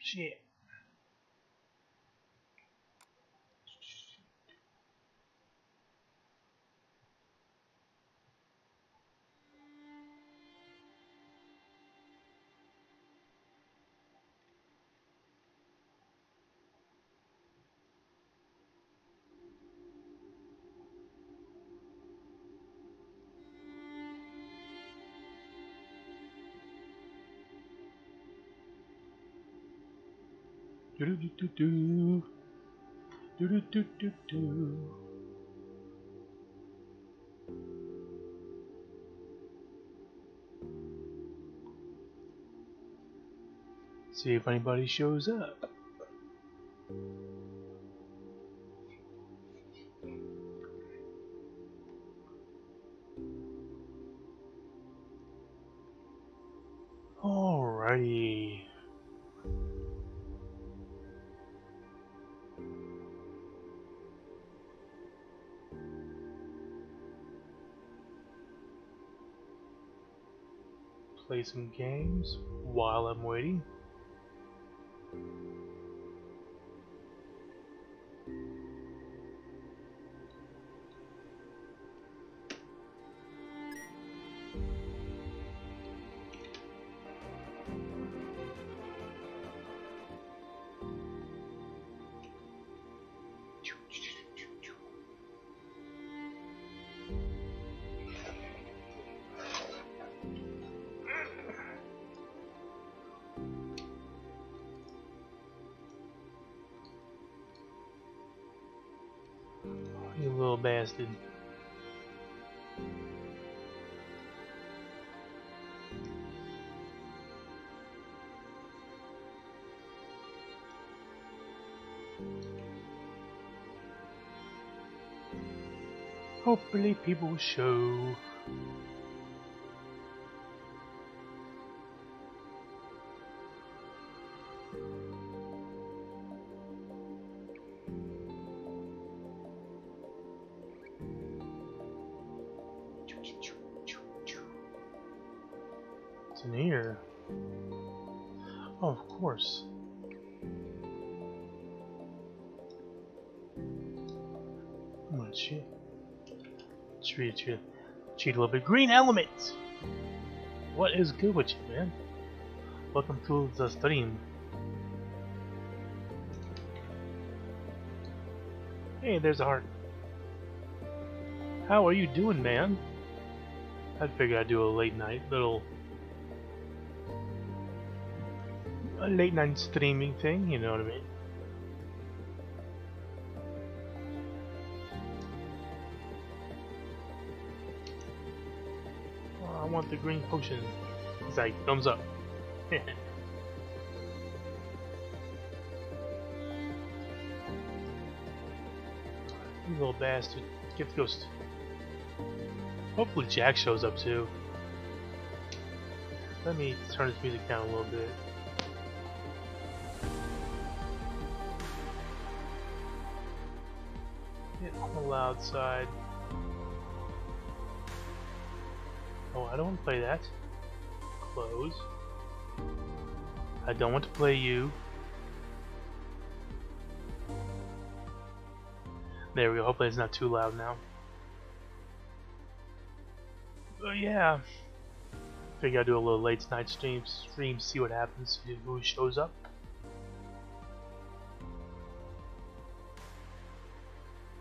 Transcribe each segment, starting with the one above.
Shit. Do do do do do. Do do do do do. See if anybody shows up. Alrighty. Play some games while I'm waiting. You little bastard. Hopefully people will show. It's in here. Oh, of course. Come on, shit. Treat a little bit. Green element! What is good with you, man? Welcome to the stream. Hey, there's a heart. How are you doing, man? I figured I'd do a late night streaming thing, you know what I mean? Oh, I want the green potion. He's like, thumbs up. You little bastard. Get the ghost. Hopefully Jack shows up too. Let me turn this music down a little bit. Get on the loud side. Oh, I don't want to play that. Close. I don't want to play you. There we go. Hopefully it's not too loud now. But yeah. Figure I'll do a little late night stream, see what happens, see who shows up.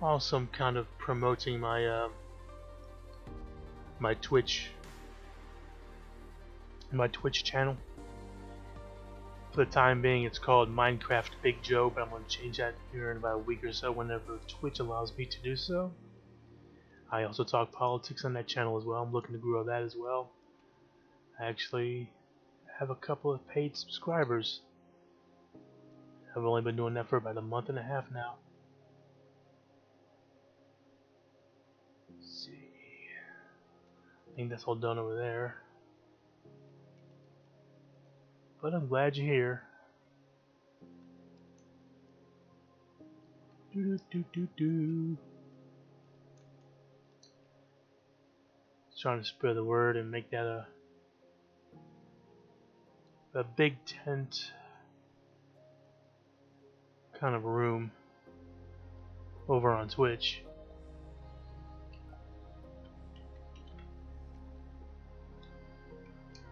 Also, I'm kind of promoting my my Twitch channel. For the time being, it's called Minecraft Big Joe, but I'm going to change that here in about a week or so whenever Twitch allows me to do so. I also talk politics on that channel as well. I'm looking to grow that as well. I actually have a couple of paid subscribers. I've only been doing that for about a month and a half now. Let's see. I think that's all done over there. But I'm glad you're here. Do do do do. Trying to spread the word and make that a big tent. kind of room over on Twitch.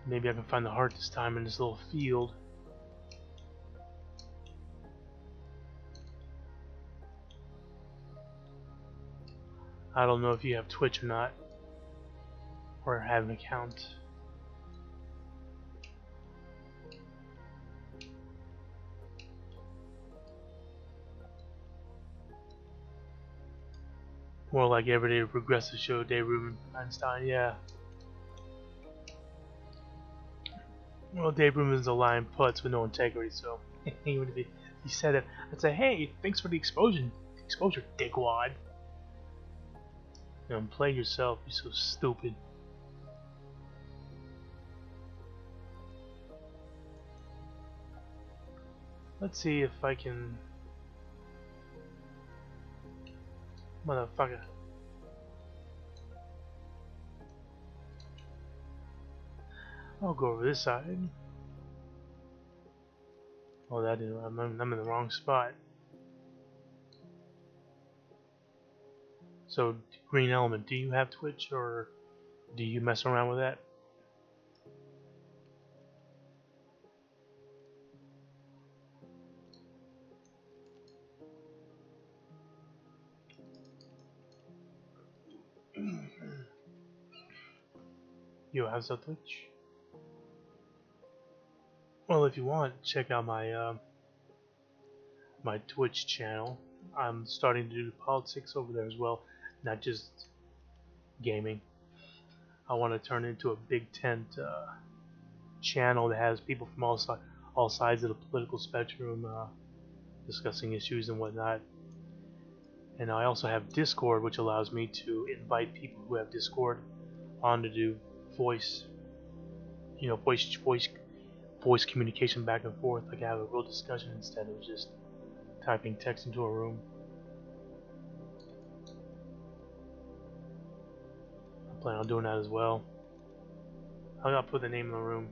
Maybe I can find the heart this time in this little field. I don't know if you have Twitch or not, or have an account. More like Everyday Progressive Show, Dave Rubin Einstein, yeah. Well, Dave Rubin's a lying putz with no integrity, so even if he said it, I'd say, hey, thanks for the exposure, dickwad. You know, play yourself, you're so stupid. Let's see if I can... Motherfucker. I'll go over this side. Oh, that didn't... I'm in the wrong spot. So, Green Element, do you have Twitch, or do you mess around with that? You have some Twitch? Well, if you want, check out my my Twitch channel. I'm starting to do politics over there as well, not just gaming. I want to turn it into a big tent channel that has people from all sides of the political spectrum discussing issues and whatnot. And I also have Discord, which allows me to invite people who have Discord on to do voice, you know, voice communication back and forth. Like, have a real discussion instead of just typing text into a room. I plan on doing that as well. I gotta put the name in the room.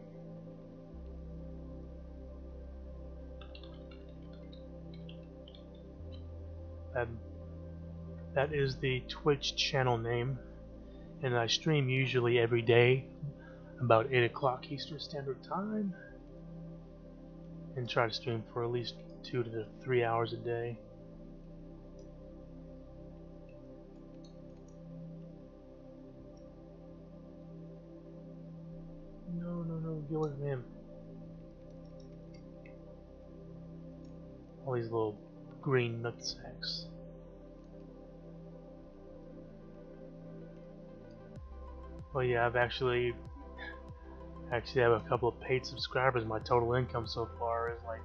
That is the Twitch channel name, and I stream usually every day about 8 o'clock Eastern Standard Time, and try to stream for at least 2 to 3 hours a day. No, get away from him. All these little green nutsacks. Well, yeah, I've actually have a couple of paid subscribers. My total income so far is like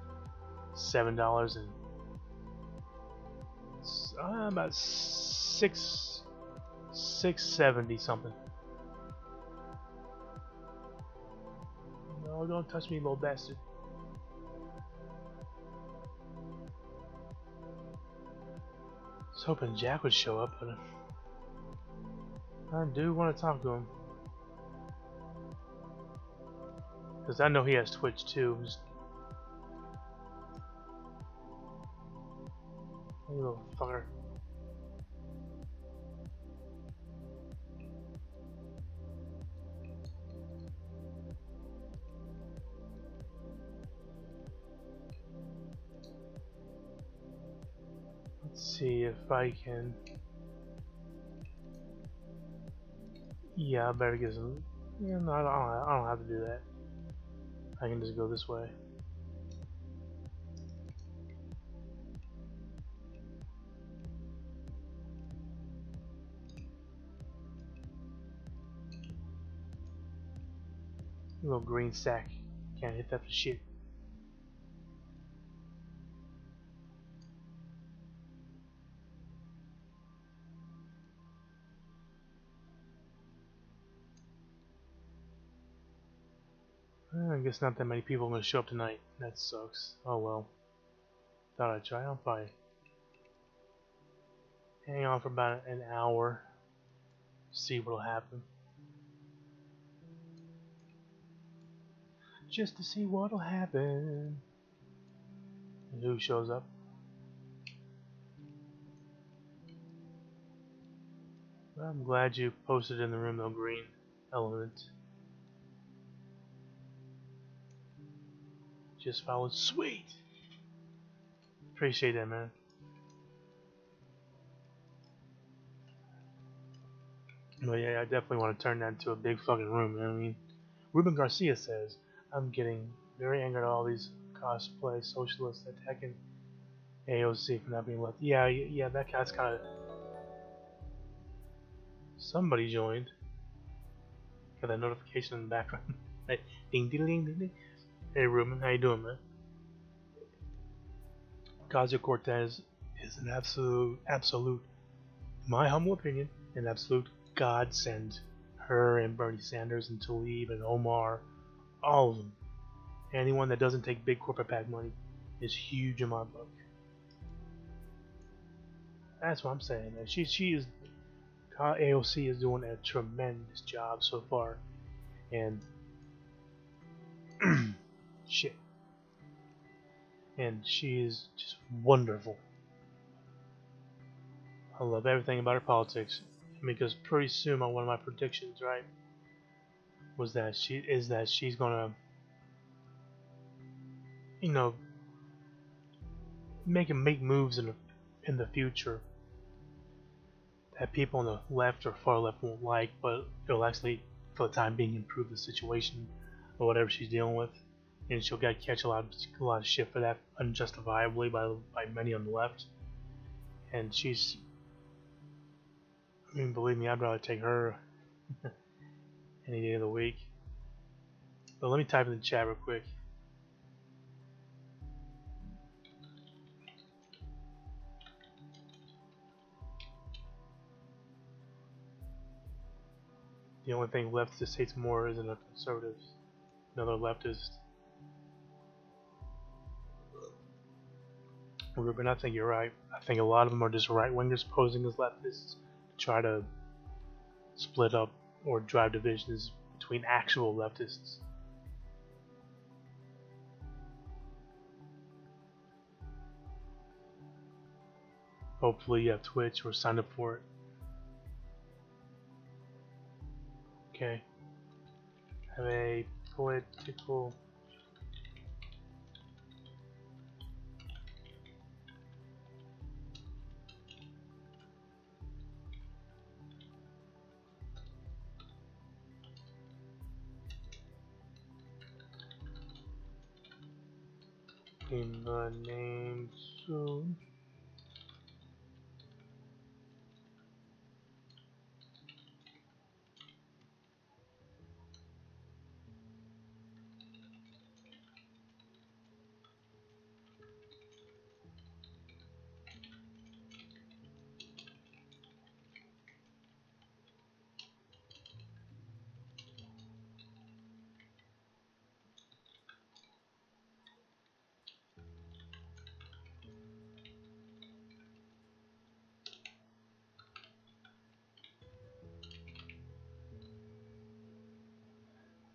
$7 and about 670 something. No, don't touch me, little bastard. I was hoping Jack would show up, but I do want to talk to him. Because I know he has Twitch too. You little fucker. Let's see if I can... Yeah, I better get some... Yeah, no, I don't have to do that. I can just go this way. Little green sack. Can't hit that for shit. I guess not that many people are going to show up tonight. That sucks. Oh well. Thought I'd try. I'll probably hang on for about an hour. See what'll happen. Just to see what'll happen. And who shows up? Well, I'm glad you posted in the room though, green element. Just followed. Sweet! Appreciate that, man. But yeah, I definitely want to turn that into a big fucking room, you know what I mean? Ruben Garcia says, I'm getting very angry at all these cosplay socialists attacking AOC for not being left. Yeah, that guy's kind of... Somebody joined. Got that notification in the background. Like, ding, ding, ding, ding, ding. Hey, Ruben, how you doing, man? Ocasio-Cortez is an absolute, in my humble opinion, an absolute godsend. Her and Bernie Sanders and Tlaib and Omar, all of them. Anyone that doesn't take big corporate PAC money is huge in my book. That's what I'm saying, man. She is AOC is doing a tremendous job so far, and shit, and she is just wonderful. I love everything about her politics, because pretty soon on one of my predictions, right, was that she's gonna, you know, make moves in the future that people on the left or far left won't like, but it'll actually, for the time being, improve the situation or whatever she's dealing with. And she'll catch a lot of shit for that unjustifiably by many on the left. And she's, I mean, believe me, I'd rather take her any day of the week. But let me type in the chat real quick. The only thing leftist hates more isn't a conservative, another leftist. Ruben, I think you're right. I think a lot of them are just right-wingers posing as leftists to try to split up or drive divisions between actual leftists. Hopefully you have Twitch or signed up for it. Okay. Have a political in the name soon.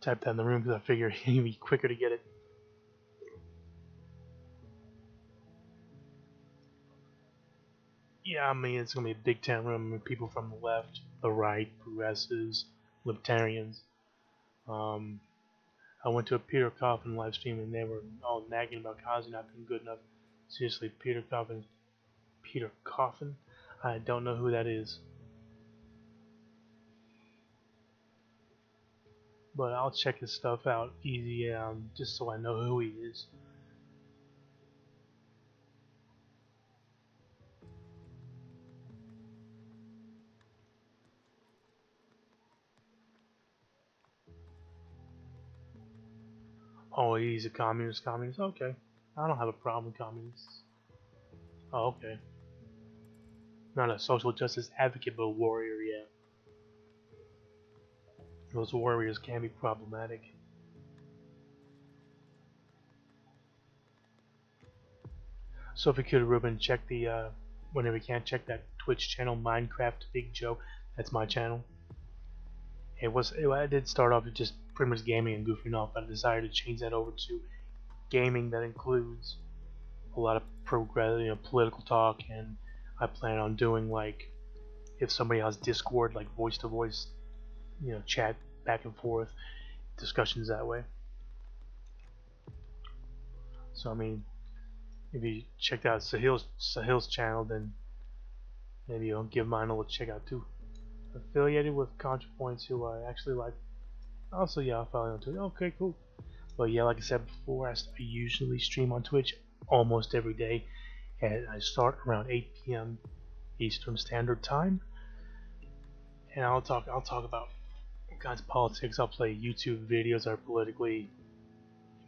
Type that in the room because I figure it'd be quicker to get it. Yeah, I mean, it's gonna be a big tent room with people from the left, the right, progressives, libertarians. I went to a Peter Coffin live stream and they were all nagging about Kazi not being good enough. Seriously, Peter Coffin? I don't know who that is. But I'll check his stuff out easy, just so I know who he is. Oh, he's a communist. Okay. I don't have a problem with communists. Oh, okay. Not a social justice advocate, but a warrior, yeah. Those warriors can be problematic. So if you could, Ruben, check the, whenever you can, check that Twitch channel, Minecraft Big Joe. That's my channel. I did start off with just pretty much gaming and goofing off, but I decided to change that over to gaming that includes a lot of political talk, and I plan on doing like if somebody has Discord, like voice to voice, chat back and forth, discussions that way. So I mean, if you checked out Sahil's channel, then maybe you'll give mine a little check out too. Affiliated with ContraPoints, who I actually like. Also, yeah, I'll follow you on Twitch. Okay, cool. But yeah, like I said before, I usually stream on Twitch almost every day, and I start around 8 p.m. Eastern Standard Time. And I'll talk about all kinds of politics. I'll play YouTube videos that are politically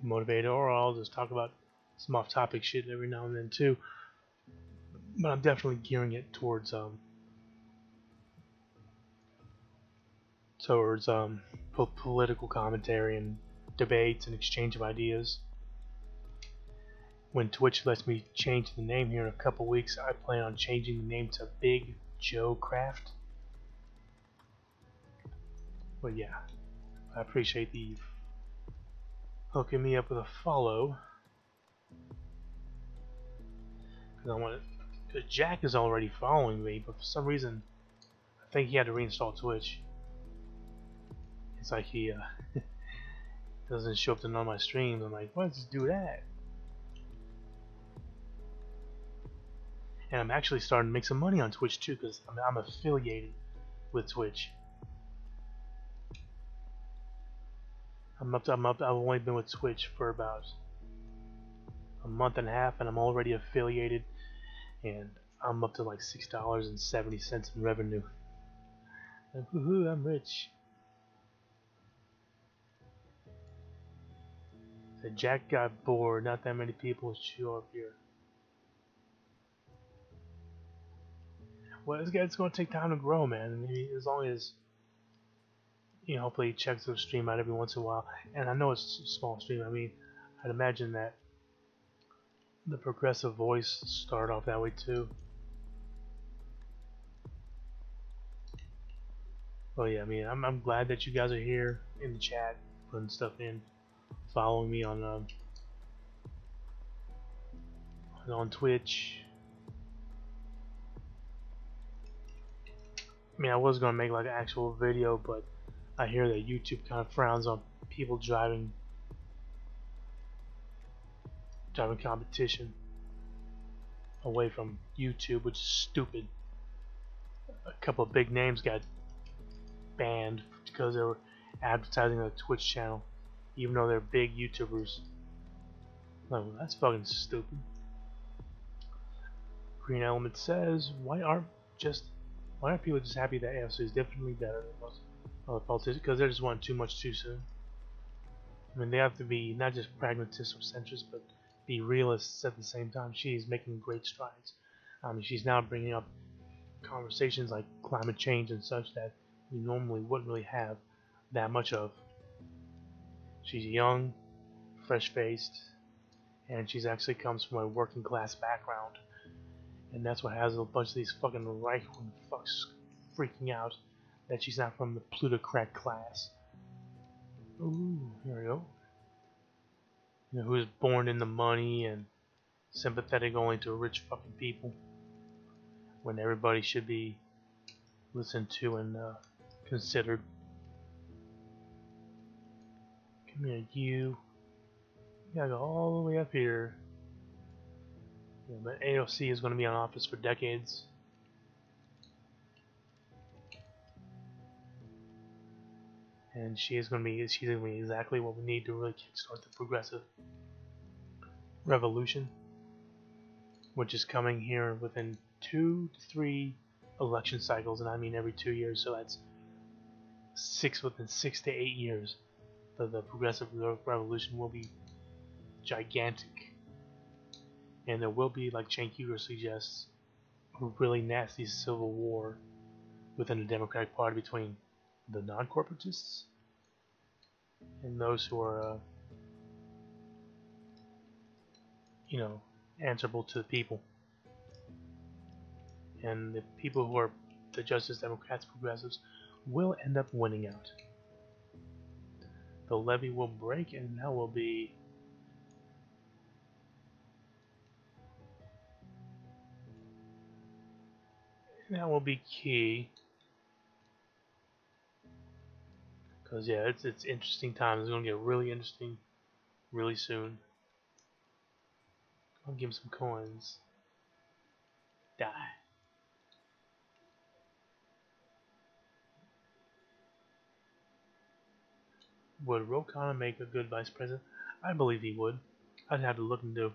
motivated, or I'll just talk about some off-topic shit every now and then too. But I'm definitely gearing it towards political commentary and debates and exchange of ideas. When Twitch lets me change the name here in a couple weeks, I plan on changing the name to Big Joe Craft. But yeah, I appreciate the hooking me up with a follow. Because Jack is already following me, but for some reason, I think he had to reinstall Twitch. It's like he doesn't show up to none of my streams. I'm like, why does this do that? And I'm actually starting to make some money on Twitch too, because I'm affiliated with Twitch. I've only been with Twitch for about a month and a half, and I'm already affiliated, and I'm up to like $6.70 in revenue. And woohoo, I'm rich. So Jack got bored. Not that many people show up here. Well, it's going to take time to grow, man. I mean, as long as hopefully he checks the stream out every once in a while. And I know it's a small stream. I mean, I'd imagine that the progressive voice started off that way too. Well, yeah, I mean, I'm glad that you guys are here in the chat, putting stuff in, following me on Twitch. I mean, I was gonna make like an actual video, but I hear that YouTube kind of frowns on people driving competition away from YouTube, which is stupid. A couple of big names got banned because they were advertising on a Twitch channel, even though they're big YouTubers. Like, that's fucking stupid. Green Element says, why aren't people just happy that AFC is definitely better than most other politicians? Because they just want too much too soon. I mean, they have to be not just pragmatists or centrists, but be realists at the same time. She's making great strides. She's now bringing up conversations like climate change and such that we normally wouldn't really have that much of. She's young, fresh-faced, and she's actually comes from a working class background. And that's what has a bunch of these fucking right-wing fucks freaking out that she's not from the plutocrat class. Ooh, here we go. Who's born in the money and sympathetic only to rich fucking people, when everybody should be listened to and considered. Come here, you gotta go all the way up here. Yeah, but AOC is going to be in office for decades. And she's going to be exactly what we need to really kickstart the progressive revolution, which is coming here within 2 to 3 election cycles, and I mean every 2 years. So that's within 6 to 8 years. The progressive revolution will be gigantic. And there will be, like Cenk Uygur suggests, a really nasty civil war within the Democratic Party between the non-corporatists and those who are, answerable to the people. And the people who are the Justice Democrats, progressives, will end up winning out. The levee will break, and that will be That will be key. Because, yeah, it's interesting times. It's going to get really interesting really soon. I'll give him some coins. Die. Would Rokana make a good vice president? I believe he would. I'd have to look into.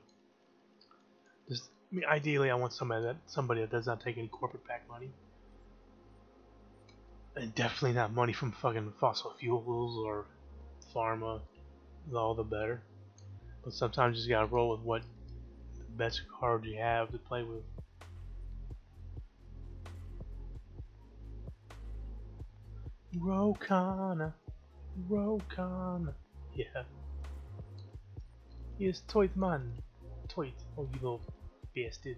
Just, I mean, ideally, I want somebody that does not take any corporate PAC money, and definitely not money from fucking fossil fuels or pharma. All the better. But sometimes you just gotta roll with what the best card you have to play with. Rokana, Rokana. Yeah. Yes, Toit man. Toit. Oh, you little bastard.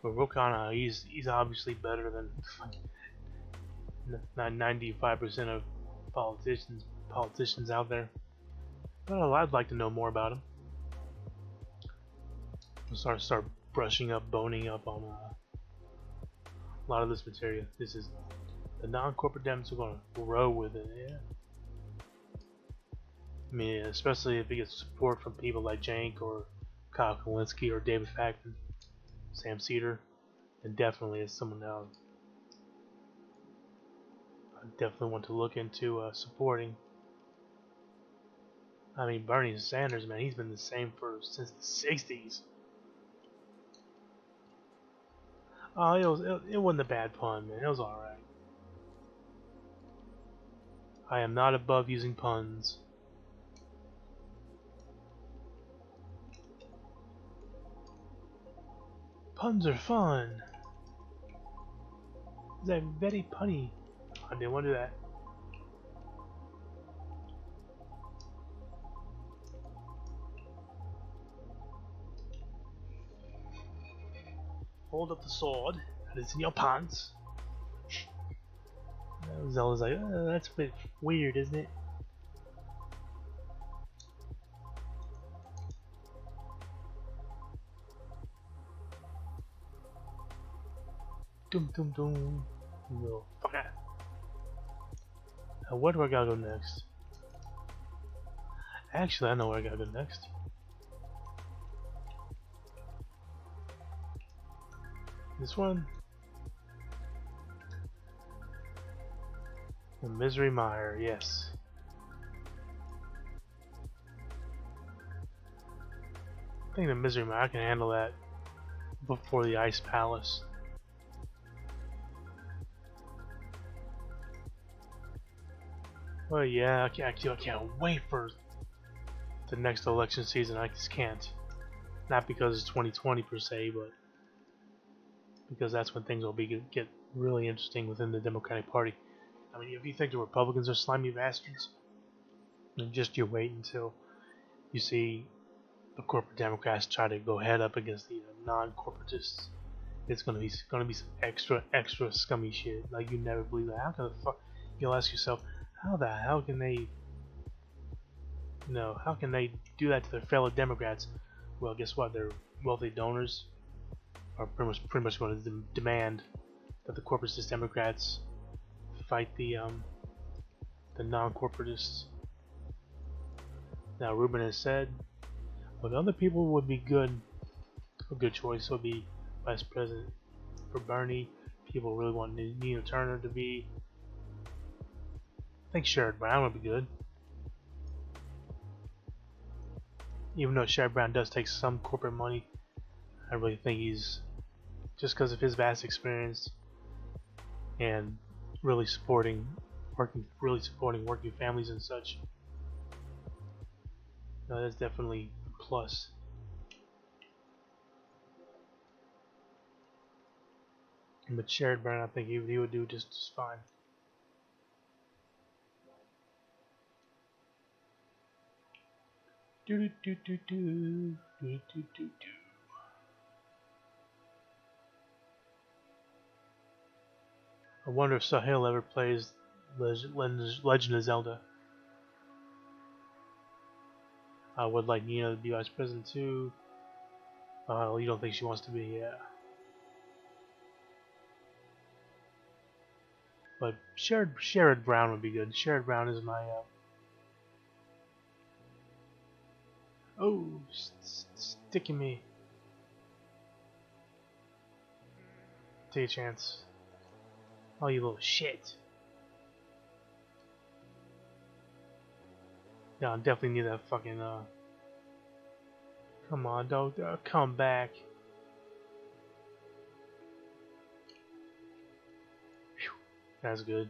But Rokana, he's obviously better than 95% of politicians out there. But I'd like to know more about him. I'll start brushing up, boning up on a lot of this material. This is the non-corporate Dems are going to grow with it. Yeah. I mean, especially if he gets support from people like Jank or Kyle Kalinske or David Fackman, Sam Cedar, then definitely is someone else I definitely want to look into supporting. I mean, Bernie Sanders, man, he's been the same since the '60s. Oh, it wasn't a bad pun, man. It was all right. I am not above using puns. Puns are fun. They're very punny. I didn't want to do that. Hold up the sword that is in your pants. Zelda's like, that's a bit weird, isn't it? Dum dum dum. No. Okay. Now, where do I gotta go next? Actually, I know where I gotta go next. This one. The Misery Mire, yes. I think the Misery Mire, I can handle that before the Ice Palace. Well, yeah, I can't wait for the next election season. I just can't. Not because it's 2020 per se, but because that's when things will get really interesting within the Democratic Party. I mean, if you think the Republicans are slimy bastards, then just you wait until you see the corporate Democrats try to go head up against the non-corporatists. It's gonna be some extra scummy shit. Like you never believe that. How can the fuck? You'll ask yourself, how the hell can they? How can they do that to their fellow Democrats? Well, guess what? Their wealthy donors are pretty much going to demand that the corporatist Democrats fight the non-corporatists. Now, Rubin has said, what other people would be a good choice would be vice president. For Bernie, people really want Nina Turner to be. I think Sherrod Brown would be good. Even though Sherrod Brown does take some corporate money, I really think he's, just because of his vast experience and really supporting working families and such. No, that's definitely a plus. But Sherrod Brown, I think he would do just fine. Do do do do do do do do do. I wonder if Sahil ever plays Legend of Zelda. I would like Nina to be vice president too. You don't think she wants to be? Yeah. But Sherrod Brown would be good. Sherrod Brown is my oh, sticking me. Take a chance. Oh, you little shit. Yeah, I definitely need that fucking come on, dog, come back. Whew, that's good.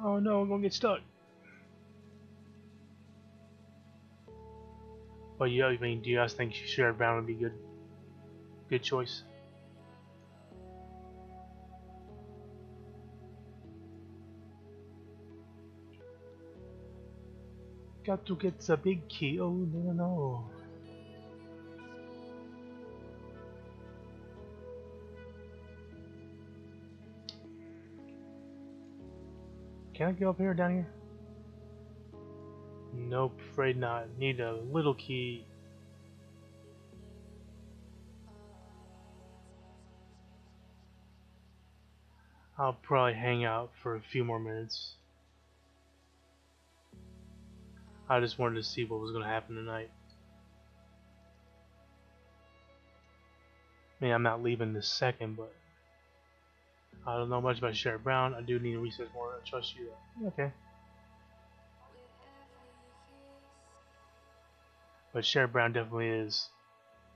Oh no, I'm gonna get stuck. But yeah, I mean, do you guys think Sherrod Brown would be good? Good choice. Got to get the big key. Oh no, no. Can I go up here or down here? Nope, afraid not. Need a little key. I'll probably hang out for a few more minutes. I just wanted to see what was going to happen tonight. I mean, I'm not leaving this second, but I don't know much about Sherrod Brown. I do need to research more. I trust you though. Okay. But Sherrod Brown definitely is.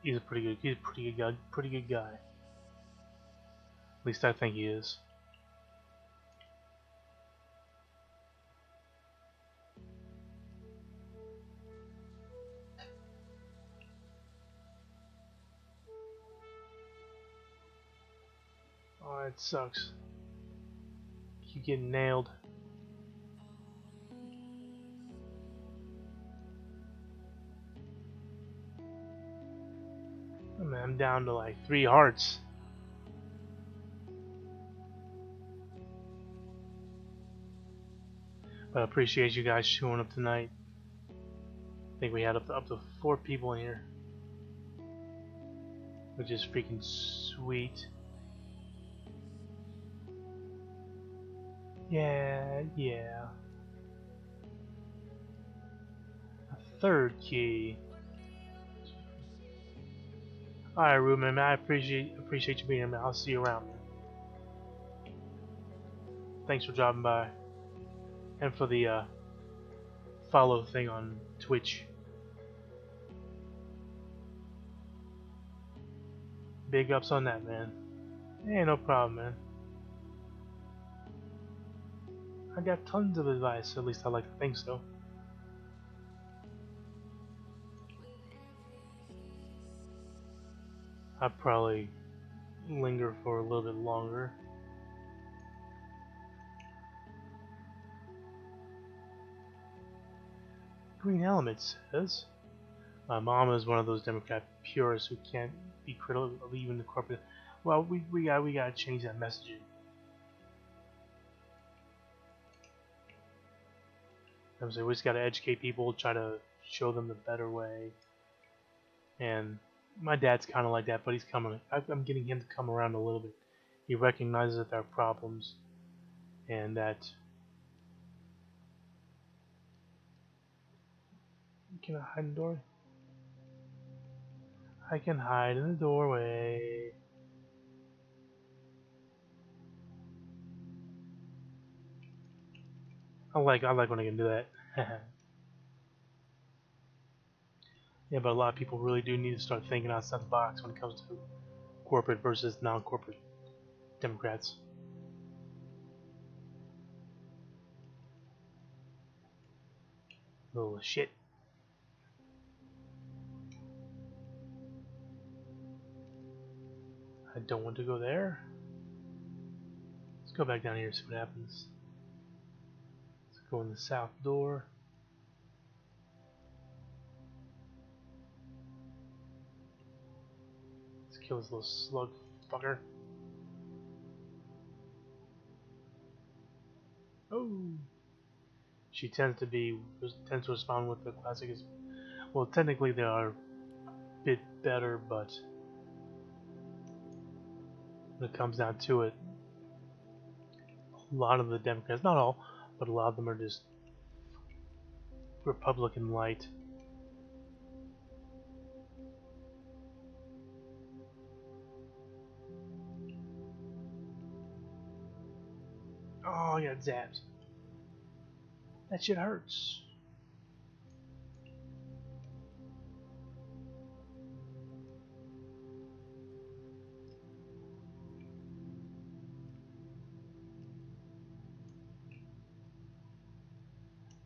He's a pretty good guy. Pretty good guy. At least I think he is. Oh, it sucks. Keep getting nailed. Oh, man, I'm down to like 3 hearts. But I appreciate you guys showing up tonight. I think we had up to 4 people in here, which is freaking sweet. Yeah. A 3rd key. Alright, Ruben, man, I appreciate you being here, man. I'll see you around, man. Thanks for dropping by. And for the follow thing on Twitch. Big ups on that, man. Hey, no problem, man. I got tons of advice, at least I like to think so. I'd probably linger for a little bit longer. Green Element says, my mom is one of those Democrat purists who can't be critical of even the corporate. Well, we gotta change that messaging. I'm saying we just gotta educate people, try to show them the better way. And my dad's kind of like that, but he's coming. I'm getting him to come around a little bit. He recognizes that there are problems, and that. Can I hide in the doorway? I can hide in the doorway. I like when I can do that. Yeah, but a lot of people really do need to start thinking outside the box when it comes to corporate versus non-corporate Democrats. Oh shit. I don't want to go there. Let's go back down here and see what happens. Let's go in the south door. kill this little slug fucker. Oh, she tends to respond with the classic. Well, technically they are a bit better, but when it comes down to it, a lot of the Democrats, not all, but a lot of them are just Republican light. Oh, I got zapped. That shit hurts.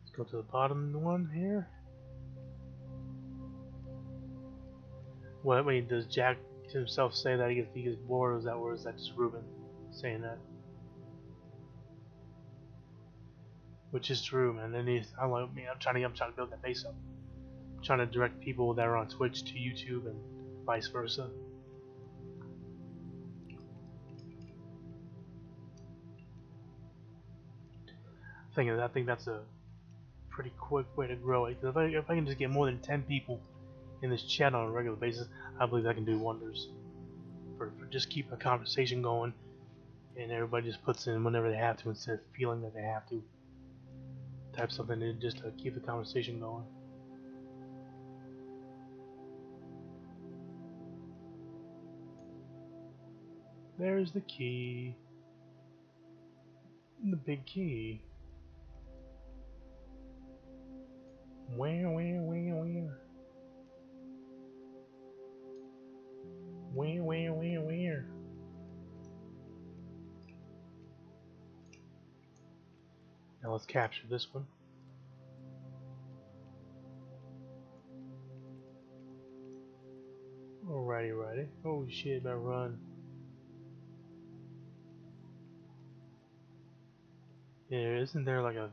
Let's go to the bottom one here. What when does Jack himself say that he gets bored, or is that just Ruben saying that? Which is true, man. Then I'm trying to build that base up. I'm trying to direct people that are on Twitch to YouTube and vice versa. I think that's a pretty quick way to grow it. Because if I can just get more than 10 people in this chat on a regular basis, I believe that can do wonders. For just keep a conversation going, and everybody just puts in whenever they have to instead of feeling that they have to. Type something in just to keep the conversation going. There's the key. The big key. Where? Where? Now let's capture this one. Alrighty. Oh shit, better run. Yeah, isn't there like a...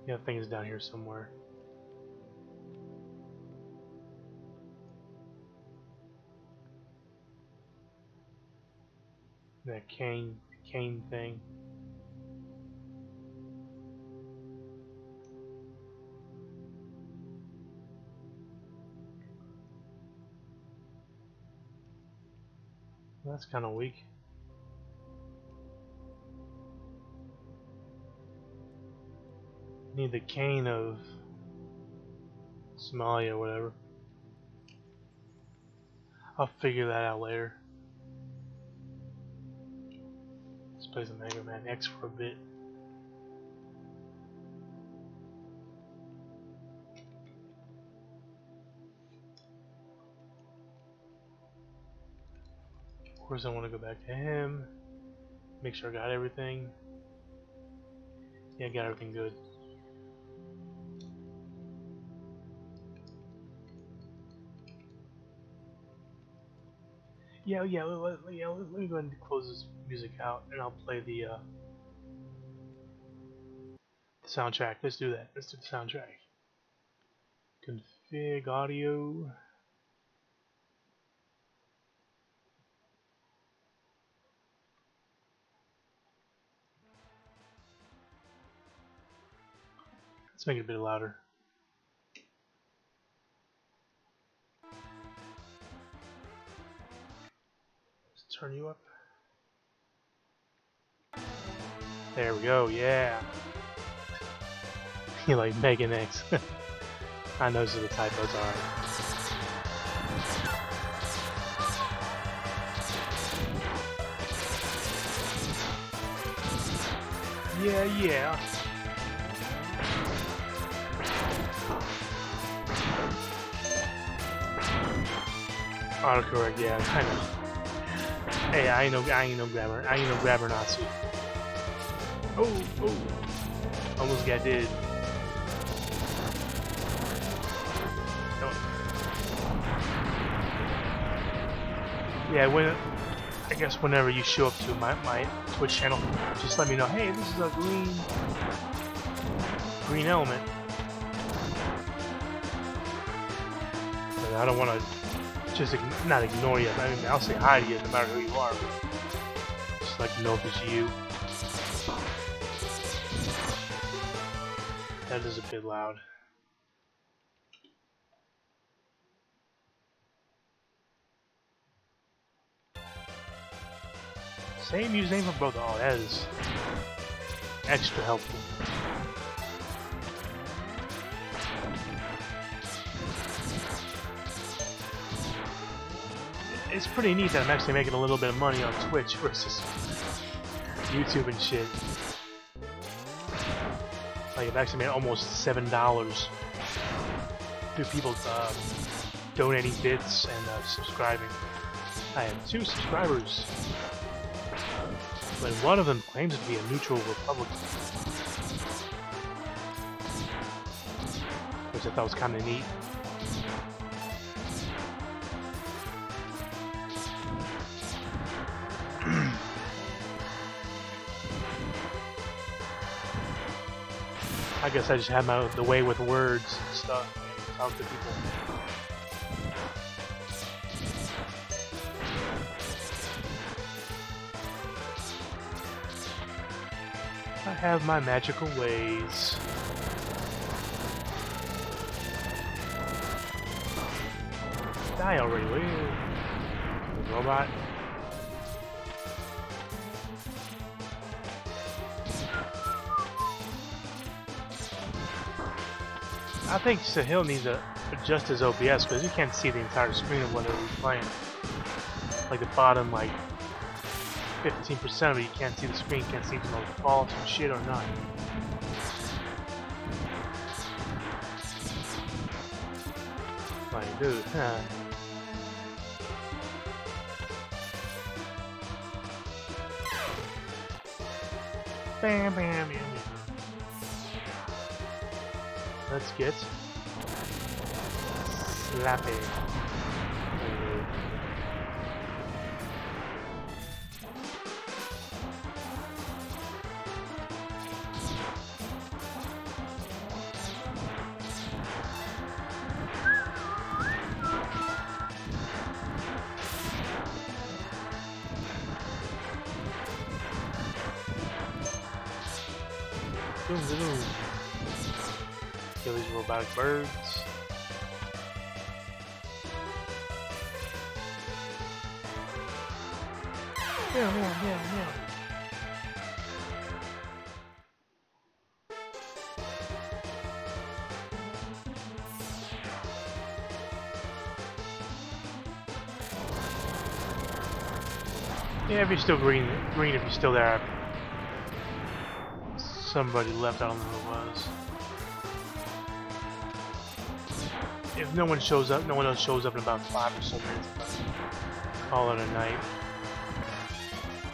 Yeah, thing is down here somewhere. That cane thing. That's kind of weak. Need the cane of Somalia or whatever. I'll figure that out later. Let's play some Mega Man X for a bit. Of course I want to go back to him. Make sure I got everything. Yeah, I got everything good. Yeah, let me go ahead and close this music out, and I'll play the soundtrack. Let's do that. Let's do the soundtrack. Config audio. Let's make it a bit louder. Let's turn you up. There we go, yeah. You like Megan X. I know those are the typos, alright. Yeah. Autocorrect, yeah, I know. Hey, I ain't no grammar. I ain't no grammar Nazi. Oh. Almost got did. Yeah, I guess whenever you show up to my Twitch channel, just let me know, hey, this is a green element. I don't want to just not ignore you. I mean, I'll say hi to you no matter who you are. Just like to know if it's you. That is a bit loud. Same username for both. Oh, that is extra helpful. It's pretty neat that I'm actually making a little bit of money on Twitch versus YouTube and shit. Like, I've actually made almost $7 through people donating bits and subscribing. I have 2 subscribers, but one of them claims to be a neutral Republican, which I thought was kind of neat. I guess I just have the way with words and stuff and talk to people. I have my magical ways. Die already, will you? Robot. I think Sahil needs to adjust his OBS because you can't see the entire screen of whatever he's playing. Like the bottom, like 15% of it, you can't see the screen, can't see if it's false and shit or not. Like, dude, huh? Bam, bam, bam. Let's get slappy. Boom, boom. Kill these robotic birds. Yeah. Yeah, if you're still green if you're still there. Somebody left, I don't know who it was. If no one shows up, no one else shows up in about 5 or so minutes, call it a night.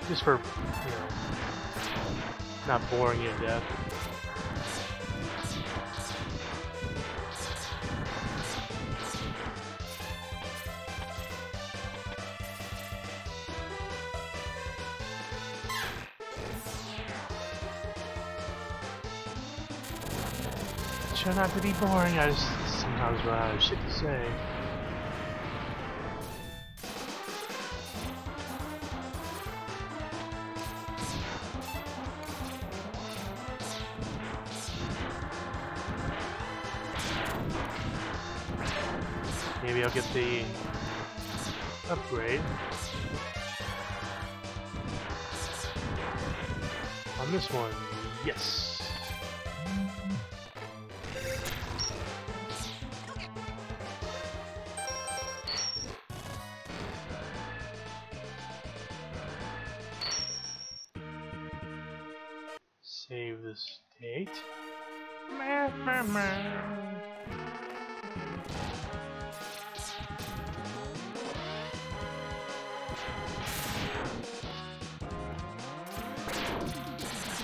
Just for, you know, not boring you to death. Try not to be boring, I just sometimes run out of shit to say. Maybe I'll get the upgrade on this one. Yes. Save the state.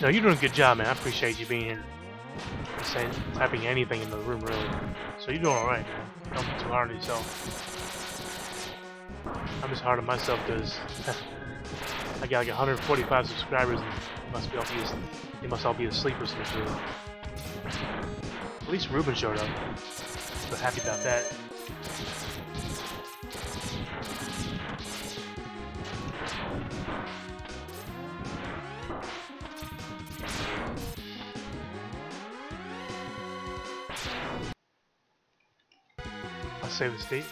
No, you're doing a good job, man. I appreciate you being here. Saying, typing anything in the room, really. So you're doing alright, man. Don't be too hard on yourself. I'm just hard on myself because I got like 145 subscribers and they must all be asleep or some shit. At least Ruben showed up. So happy about that. save the state.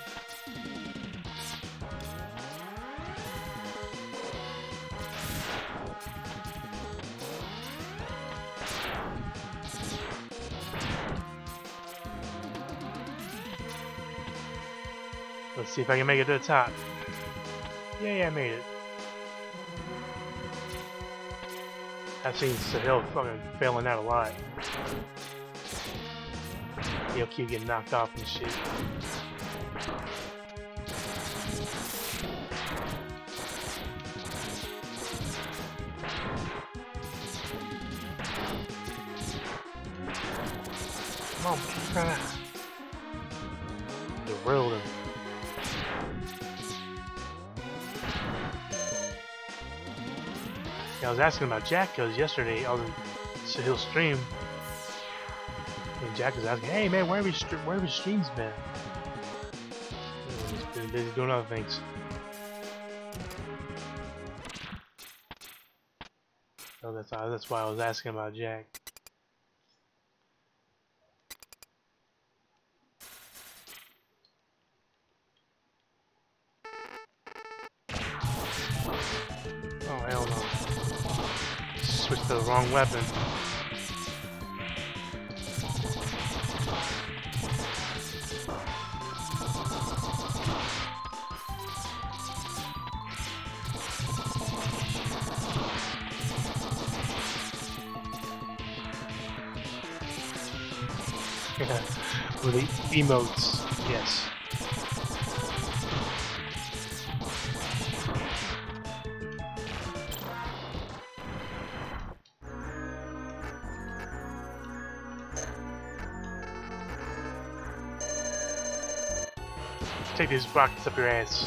Let's see if I can make it to the top. Yeah, I made it. I've seen Sahil fucking failing out a lot. He'll keep getting knocked off and shit. Come on, try that. Derailed him. I was asking about Jack because yesterday on Sahil's stream, and Jack was asking, "Hey man, where have your streams been?" He's been busy doing other things. So that's why I was asking about Jack. Oh hell no. Switched to the wrong weapon. Yeah, with the emotes, yes. Take these rockets up your ass.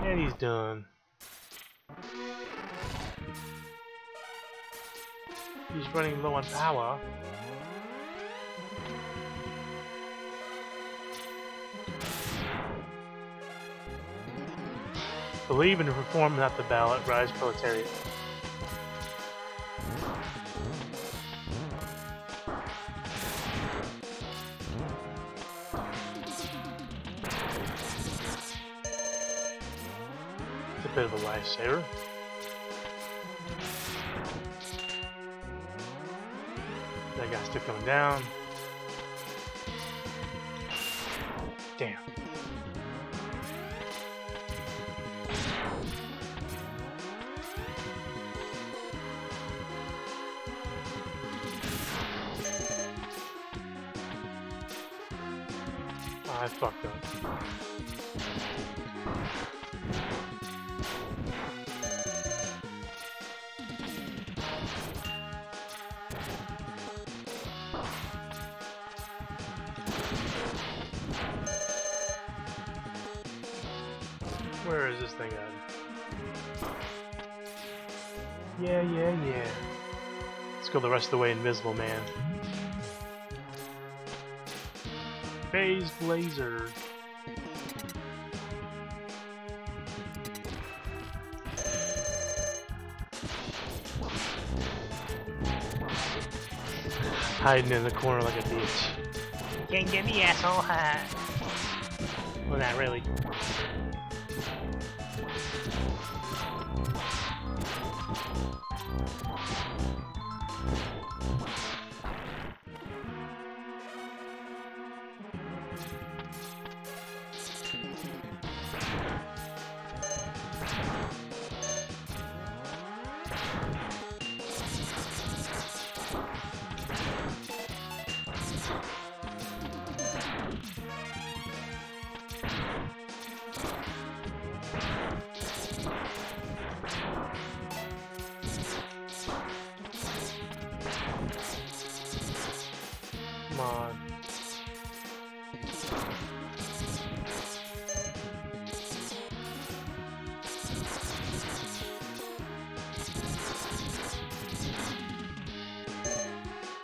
And he's done. He's running low on power. Believe in reform, not the ballot. Rise, proletariat. It's a bit of a lifesaver. That guy's still coming down. Damn. I fucked up. Where is this thing at? Yeah. Let's go the rest of the way, Invisible Man. Phase Blazer. Hiding in the corner like a bitch. Can't get me, asshole. Well, not really. Come on.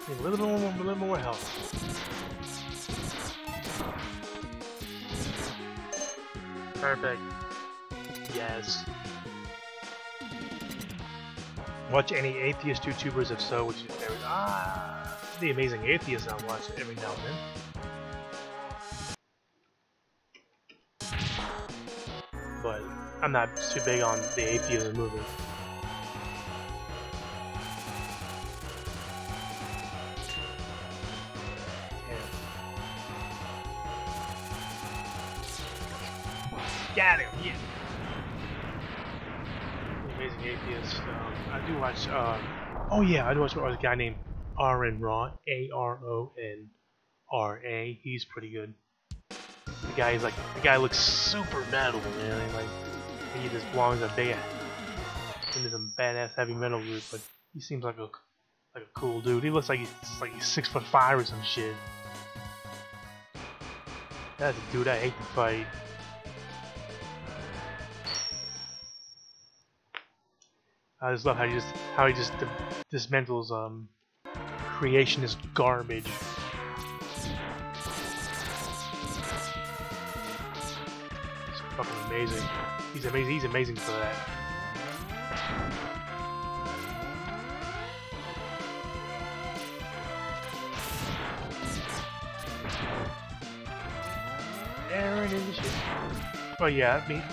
Need a little more health. Perfect. Yes. Watch any atheist YouTubers? If so, what's your favorite? The Amazing Atheist I'll watch every now and then. But I'm not too big on the atheism movement. Got him, yeah. Amazing Atheist. I do watch. Oh yeah, I do watch a guy named Aaron Ra. Aronra. He's pretty good. The guy is like, the guy looks super metal, man. Like he just belongs into some badass heavy metal group, but he seems like a cool dude. He looks like he's 6'5" or some shit. That's a dude I hate to fight. I just love how he just dismantles creationist garbage. It's fucking amazing. He's amazing. He's amazing for that. Aaron in the shit. Oh yeah, I mean,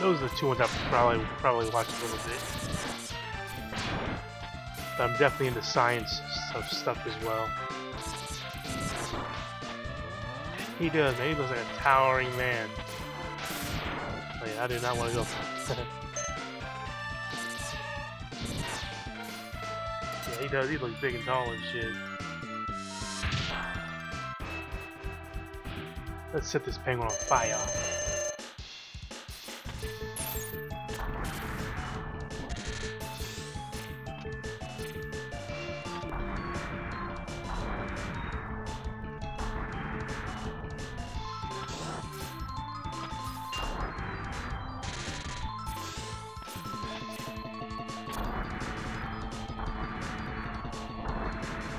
those are the two ones I've probably watched a little bit. But I'm definitely into science stuff as well. He does, man. He looks like a towering man. Oh yeah, I do not want to go. Yeah, he does. He looks big and tall and shit. Let's set this penguin on fire.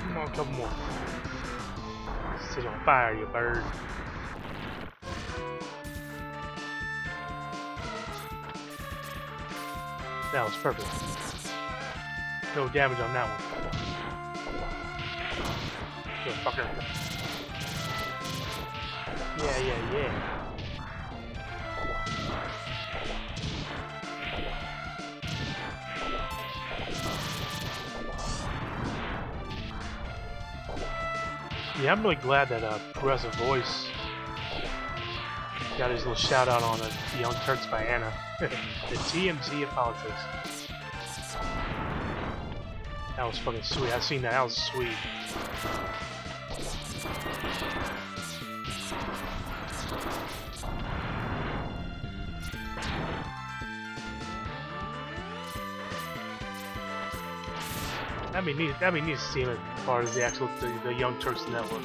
Come on, a couple more. Set you on fire, you bird. That was perfect. No damage on that one. Good fucker. Yeah. Yeah, I'm really glad that Progressive Voice got his little shout out on the Young Turks by Anna. The TMZ of politics. That was fucking sweet. I've seen that. That was sweet. That'd be neat to see him as part of the actual the Young Turks network.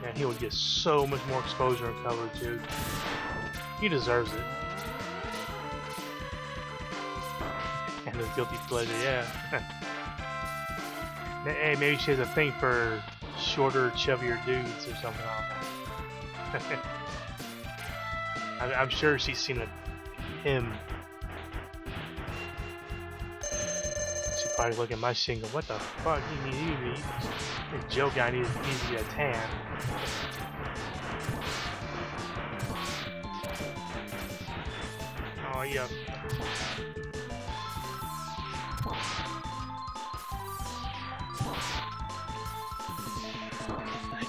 And he would get so much more exposure and coverage, dude. He deserves it. And his guilty pleasure, yeah. Hey, maybe she has a thing for shorter, chubbier dudes or something. I'm sure she's seen him. She's probably looking at my shingle. What the fuck? This Joe guy needs to get a tan. Oh yeah.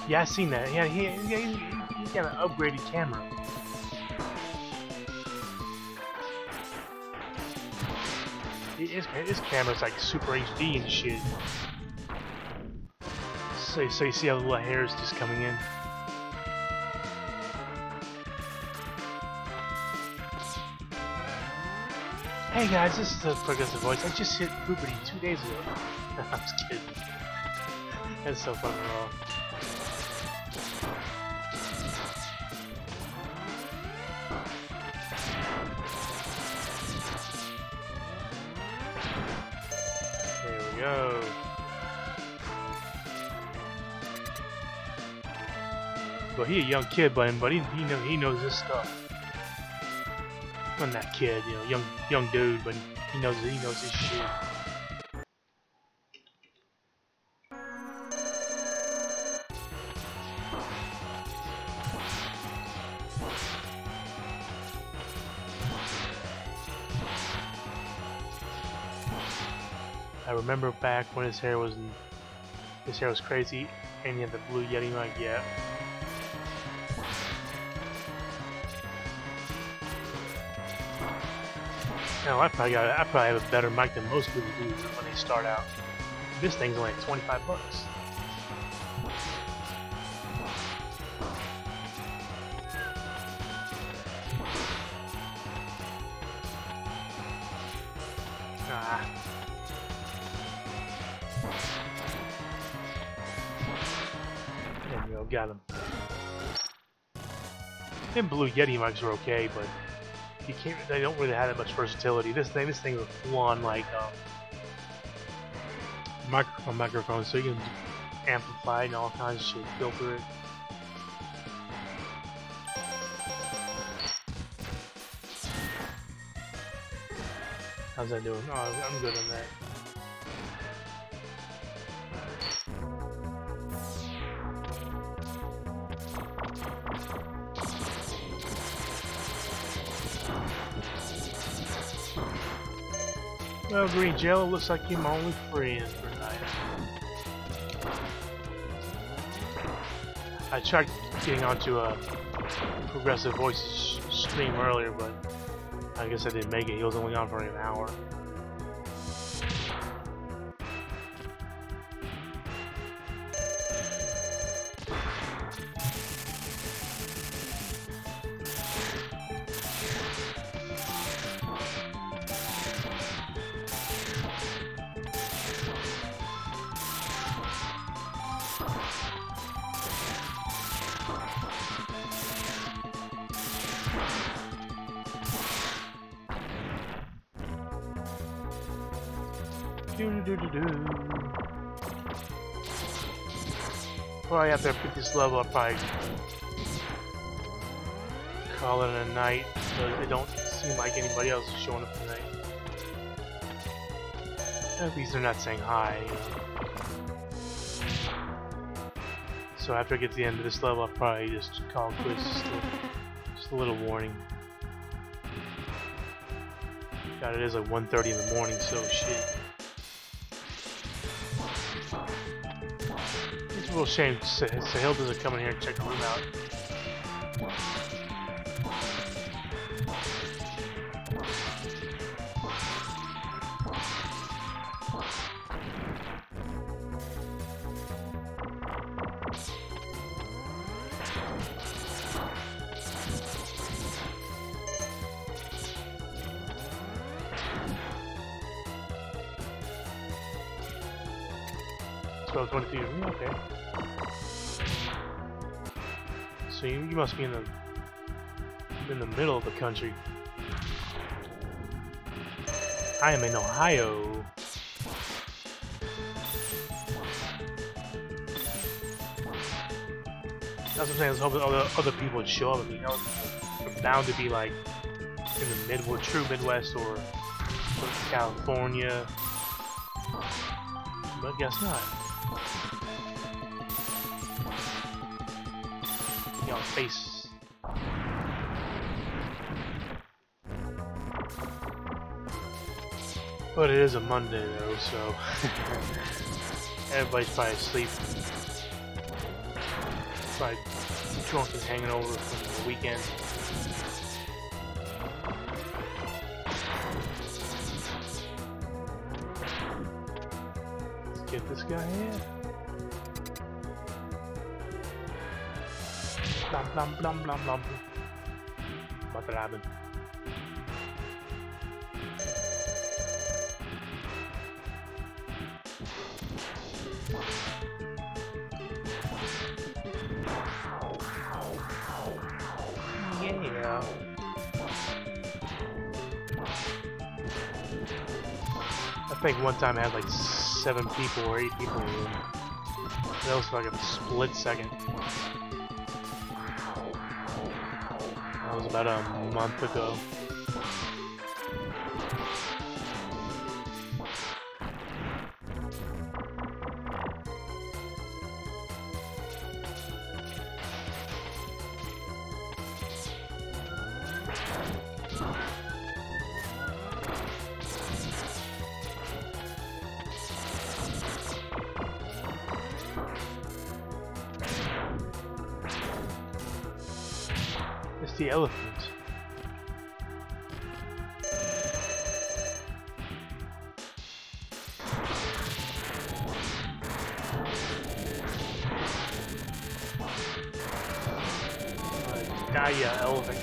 Yeah, I seen that. Yeah, he got an upgraded camera. His camera's like super HD and shit. So you see how the little hair is just coming in. Hey guys, this is the Progressive Voice. I just hit puberty 2 days ago. I'm just kidding. That's so fucking wrong. There we go. But he a young kid, but he knows his stuff. Not that kid, you know, young dude, but he knows his shit. I remember back when his hair was crazy, and he had the blue Yeti mic. Yeah. No, I probably have a better mic than most people do when they start out. This thing's only like 25 bucks. Ah. There we go, got him. Them blue Yeti mics are okay, but you can't. They don't really have that much versatility. This thing is full on like microphone, so you can amplify and all kinds of shit, filter it. How's that doing? Oh, I'm good on that. Well, Green Jello, looks like you're my only friend for tonight. I tried getting onto a Progressive Voices stream earlier, but I guess I didn't make it. He was only on for an hour. Probably after I beat this level, I'll probably call it a night, but it don't seem like anybody else is showing up tonight. At least they're not saying hi, you know. So after I get to the end of this level, I'll probably just call it quits. Just a little warning. God, it is like 1:30 in the morning, so shit. It's a real shame Sahil doesn't come in here and check the room out. So 20 feet of me, okay. So you must be in the middle of the country. I am in Ohio. That's what I'm saying. Let's hope that other people would show up. I mean, they're bound to be like in the true Midwest or California, but I guess not. Y'all face. But it is a Monday though, so everybody's probably asleep. Probably drunk and hanging over from the weekend. Let's get this guy in. Blam blam blam blam blam. Wat raben. Yeah. I think one time I had like 7 people or 8 people in the room. That was like a split second. about a month ago. It's the elephant. Die, ya elephant.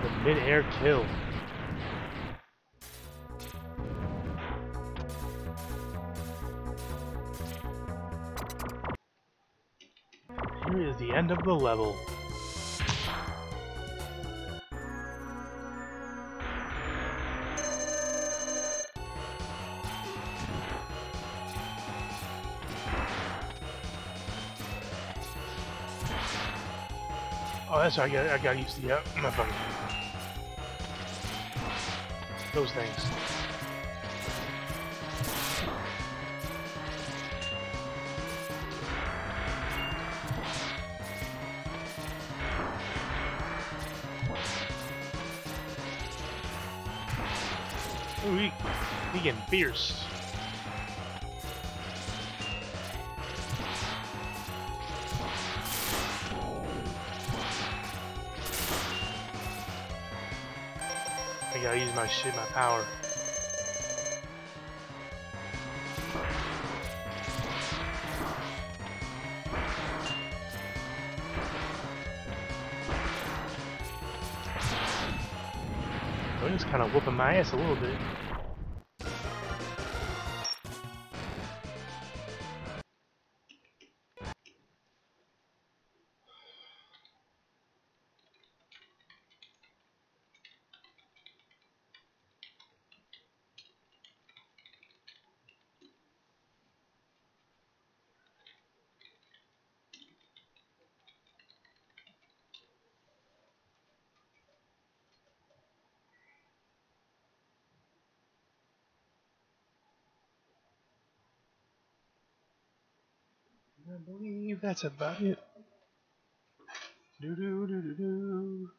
The mid-air kill. Here is the end of the level. Oh, that's right. I got used to my fucking those things. Ooh, he getting fierce. I gotta use my power. I'm just kind of whooping my ass a little bit. I believe that's about it. Do do do do do.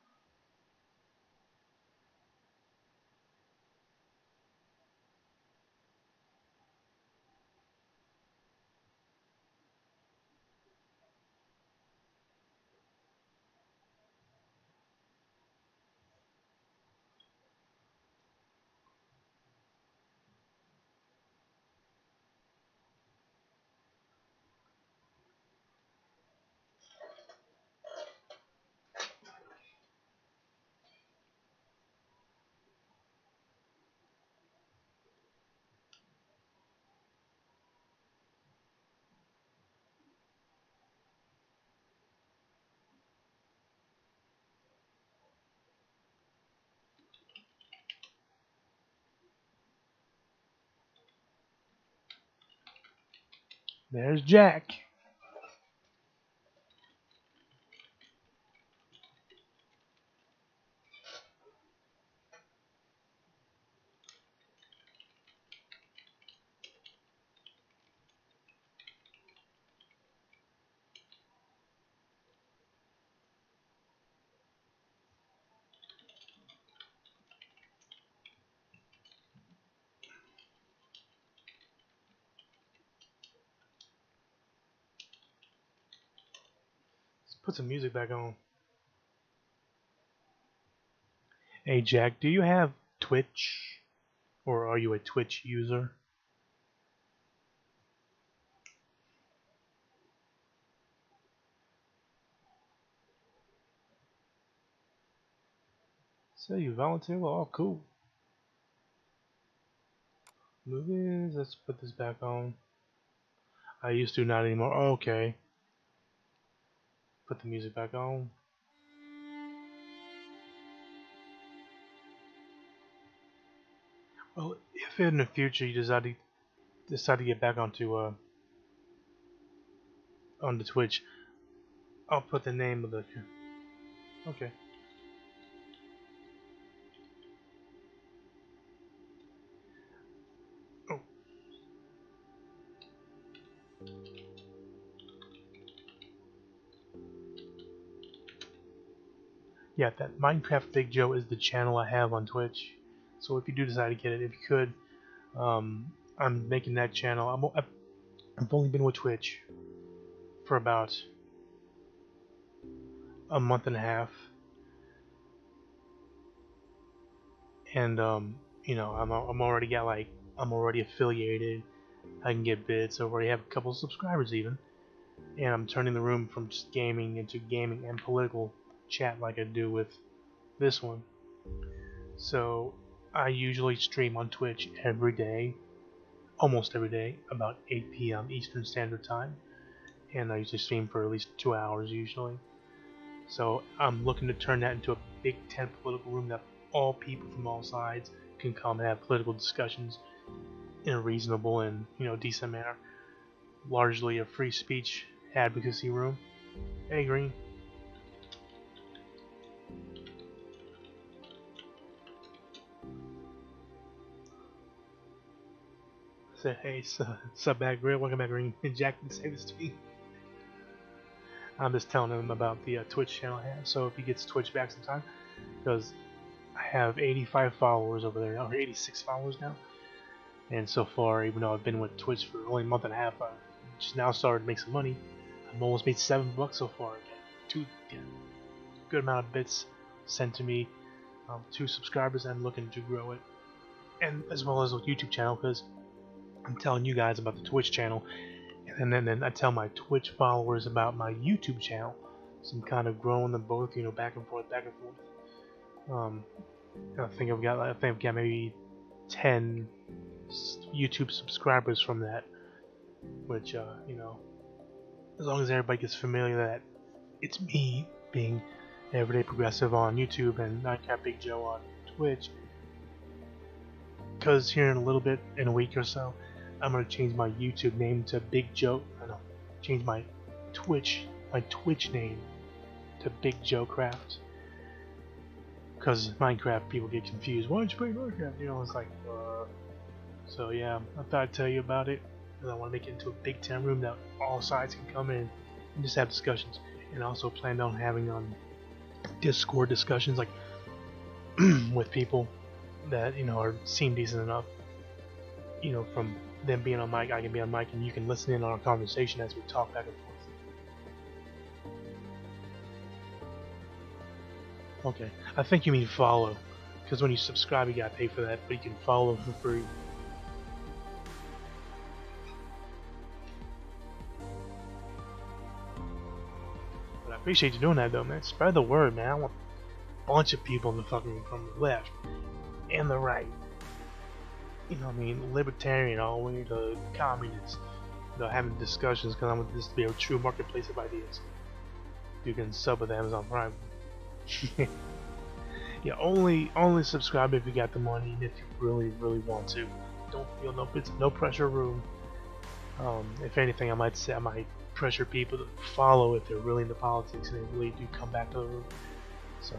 There's Jack. Let's put some music back on. Hey Jack, do you have Twitch? Or are you a Twitch user? So you volunteer? Well, oh, cool. Movies, let's put this back on. I used to, not anymore. Oh, okay. Put the music back on. Well, if in the future you decide to get back onto on the Twitch, I'll put the name of the. Okay. Oh. Yeah, that Minecraft Big Joe is the channel I have on Twitch. So if you do decide to get it, if you could, I'm making that channel. I've only been with Twitch for about a month and a half, and you know, I'm already got like I'm already affiliated. I can get bits. I already have a couple of subscribers even, and I'm turning the room from just gaming into gaming and political chat like I do with this one. So I usually stream on Twitch every day, almost every day, about 8 p.m. Eastern Standard Time, and I usually stream for at least 2 hours usually. So I'm looking to turn that into a Big Ten political room that all people from all sides can come and have political discussions in a reasonable and decent manner. Largely a free speech advocacy room. Hey, Green. Say hey, sup back, Green. Welcome back, Green. And Jack can say this to me. I'm just telling him about the Twitch channel I have. So if he gets Twitch back sometime, because I have 85 followers over there, or 86 followers now. And so far, even though I've been with Twitch for only a month and a half, I've just now started to make some money. I've almost made $7 so far. Good amount of bits sent to me. 2 subscribers. I'm looking to grow it, and as well as a YouTube channel, because I'm telling you guys about the Twitch channel, and then I tell my Twitch followers about my YouTube channel. So I'm kind of growing them both, back and forth, back and forth. I think I've got maybe 10 YouTube subscribers from that, which as long as everybody gets familiar that it's me being Everyday Progressive on YouTube and Nightcap Big Joe on Twitch. Because here in a little bit, in a week or so, I'm gonna change my YouTube name to Big Joe. Change my Twitch name to Big Joe Craft. Because Minecraft people get confused. Why don't you play Minecraft? It's like, So yeah, I thought I'd tell you about it. Because I want to make it into a Big Ten room that all sides can come in and just have discussions. And I also planned on having Discord discussions, like with people that seem decent enough. From them being on mic, I can be on mic, and you can listen in on our conversation as we talk back and forth. Okay, I think you mean follow, because when you subscribe, you gotta pay for that, but you can follow for free. But I appreciate you doing that, though, man. Spread the word, man. I want a bunch of people in the fucking from the left and the right. Libertarian all the way to communist. Having discussions, because I want this to be a true marketplace of ideas. You can sub with Amazon Prime. Yeah, only subscribe if you got the money and if you really want to. Don't feel no pressure room. If anything, I might pressure people to follow if they're really into politics and they really do come back to the room. So,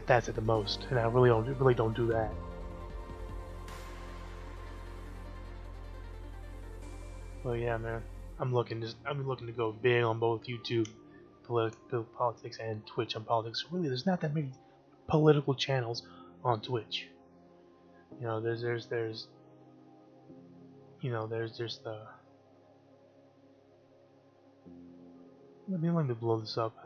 that's at the most, and I really don't do that. Well, yeah, man. I'm looking to go big on both YouTube, politics, and Twitch on politics. Really, there's not that many political channels on Twitch. There's the. Let me blow this up.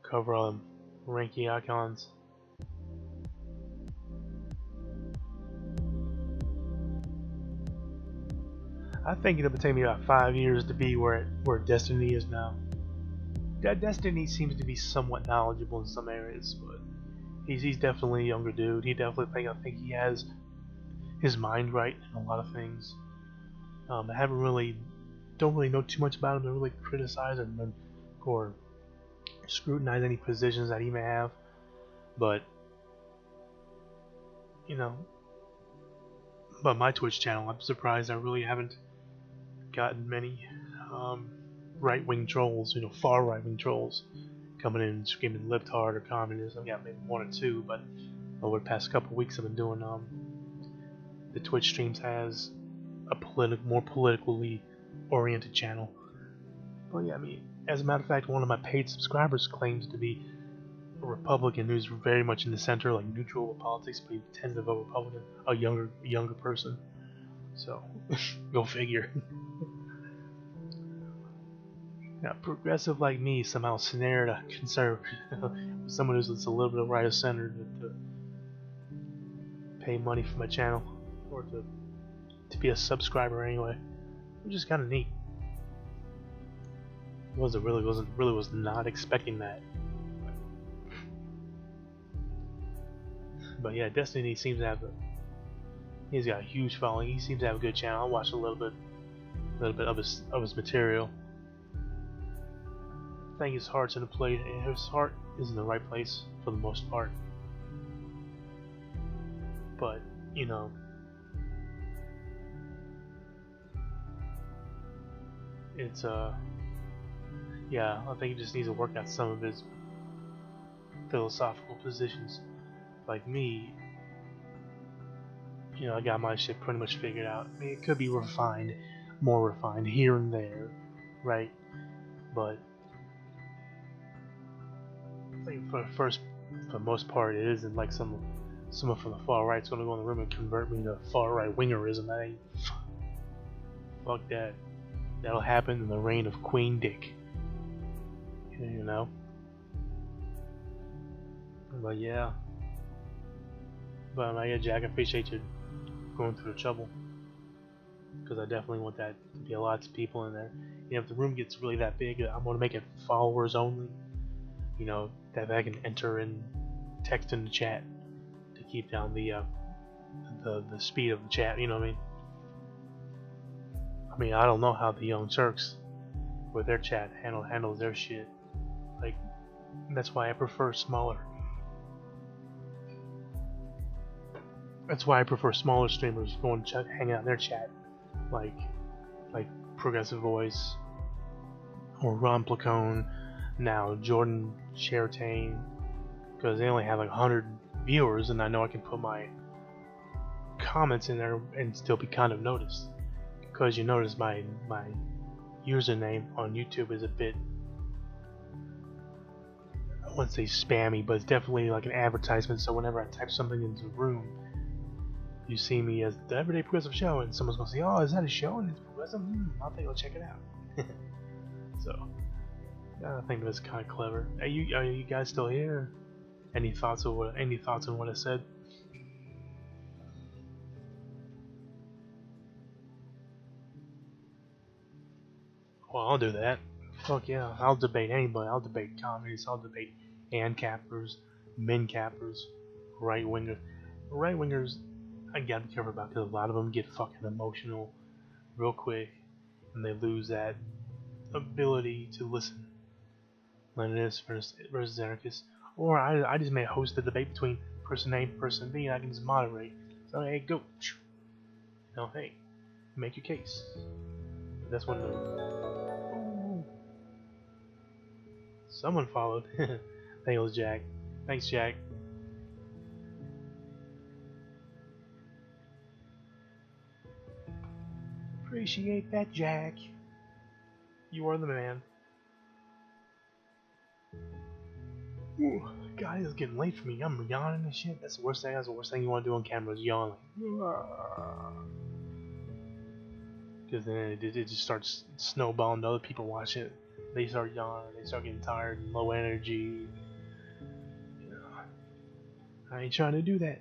Cover all them ranky icons. I think it'll take me about 5 years to be where Destiny is now. Destiny seems to be somewhat knowledgeable in some areas, but he's definitely a younger dude. I think he has his mind right in a lot of things. I don't really know too much about him to really criticize him or scrutinize any positions that he may have, but But my Twitch channel, I'm surprised I really haven't gotten many um, right-wing trolls, far right-wing trolls coming in and screaming libtard or communist. I've got maybe one or two, but over the past couple weeks I've been doing the Twitch streams has a more politically oriented channel. But yeah, I mean, as a matter of fact, one of my paid subscribers claims to be a Republican who's very much in the center, like neutral with politics, but he tends to vote Republican. A younger person. So, go figure. Yeah, progressive like me somehow snared a conservative, someone who's a little bit of right of center to pay money for my channel, or to be a subscriber anyway, which is kind of neat. Was not expecting that. But yeah, Destiny seems to have he's got a huge following. He seems to have a good channel. I watched a little bit of his material. I think his heart's in the plate, and his heart is in the right place for the most part. But it's yeah, I think he just needs to work out some of his philosophical positions. Like me, I got my shit pretty much figured out. I mean, it could be refined, more refined here and there, right? But I think for the most part, it isn't like someone from the far right's gonna go in the room and convert me to far right wingerism. That ain't. Fuck that. That'll happen in the reign of Queen Dick. But yeah. But yeah, Jack, I appreciate you going through the trouble, because I definitely want that to be lots of people in there. If the room gets really that big, I'm gonna make it followers only. That I can enter and text in the chat to keep down the speed of the chat. You know what I mean? I mean, I don't know how the Young Turks with their chat handles their shit. Like, that's why I prefer smaller. That's why I prefer smaller streamers going to hang out in their chat, like Progressive Voice or Ron Placone, now Jordan Chertain, because they only have like 100 viewers, and I know I can put my comments in there and still be kind of noticed. Because you notice my username on YouTube is a bit, I wouldn't say spammy, but it's definitely like an advertisement. So whenever I type something into the room, you see me as the Everyday Progressive Show, and someone's gonna say, "Oh, is that a show and it's progressive? I'll think I'll check it out." So yeah, I think that's kind of clever. Are you guys still here? Any thoughts on what I said? Well, I'll do that. Fuck yeah, I'll debate anybody. I'll debate communists. I'll debate ANCAPers, MINCAPers, right wingers. Right wingers, I gotta be careful about, because a lot of them get fucking emotional real quick, and they lose that ability to listen. Leninist versus anarchist. Or I just may host the debate between person A and person B, and I can just moderate. So hey, go. Hey, make your case. That's when someone followed. Thank you, Jack. Thanks, Jack. Appreciate that, Jack. You are the man. Ooh, God, it's getting late for me. I'm yawning and shit. That's the worst thing. That's the worst thing you want to do on camera is yawn. Because then it just starts snowballing to other people watching it. They start yawning. They start getting tired and low energy. I ain't trying to do that.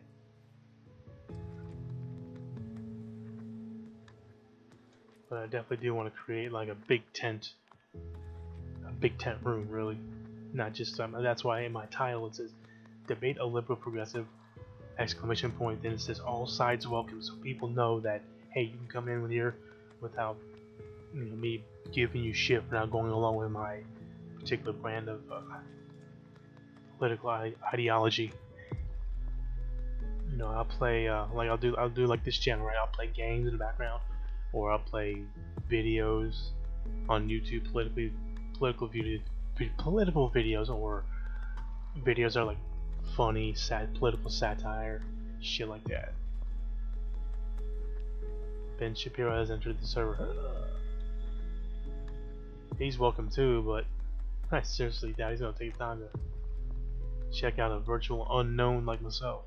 But I definitely do want to create like a big tent room, really. Not just that's why in my title it says debate a liberal progressive ! Then it says all sides welcome, so people know that hey, you can come in here without me giving you shit for not going along with my particular brand of political ideology. You know, I'll play like I'll do like this channel, right? I'll play games in the background, or I'll play videos on YouTube, political videos, or videos that are like funny, political satire, shit like that. Ben Shapiro has entered the server. He's welcome too, but I seriously doubt he's gonna take time to check out a virtual unknown like myself.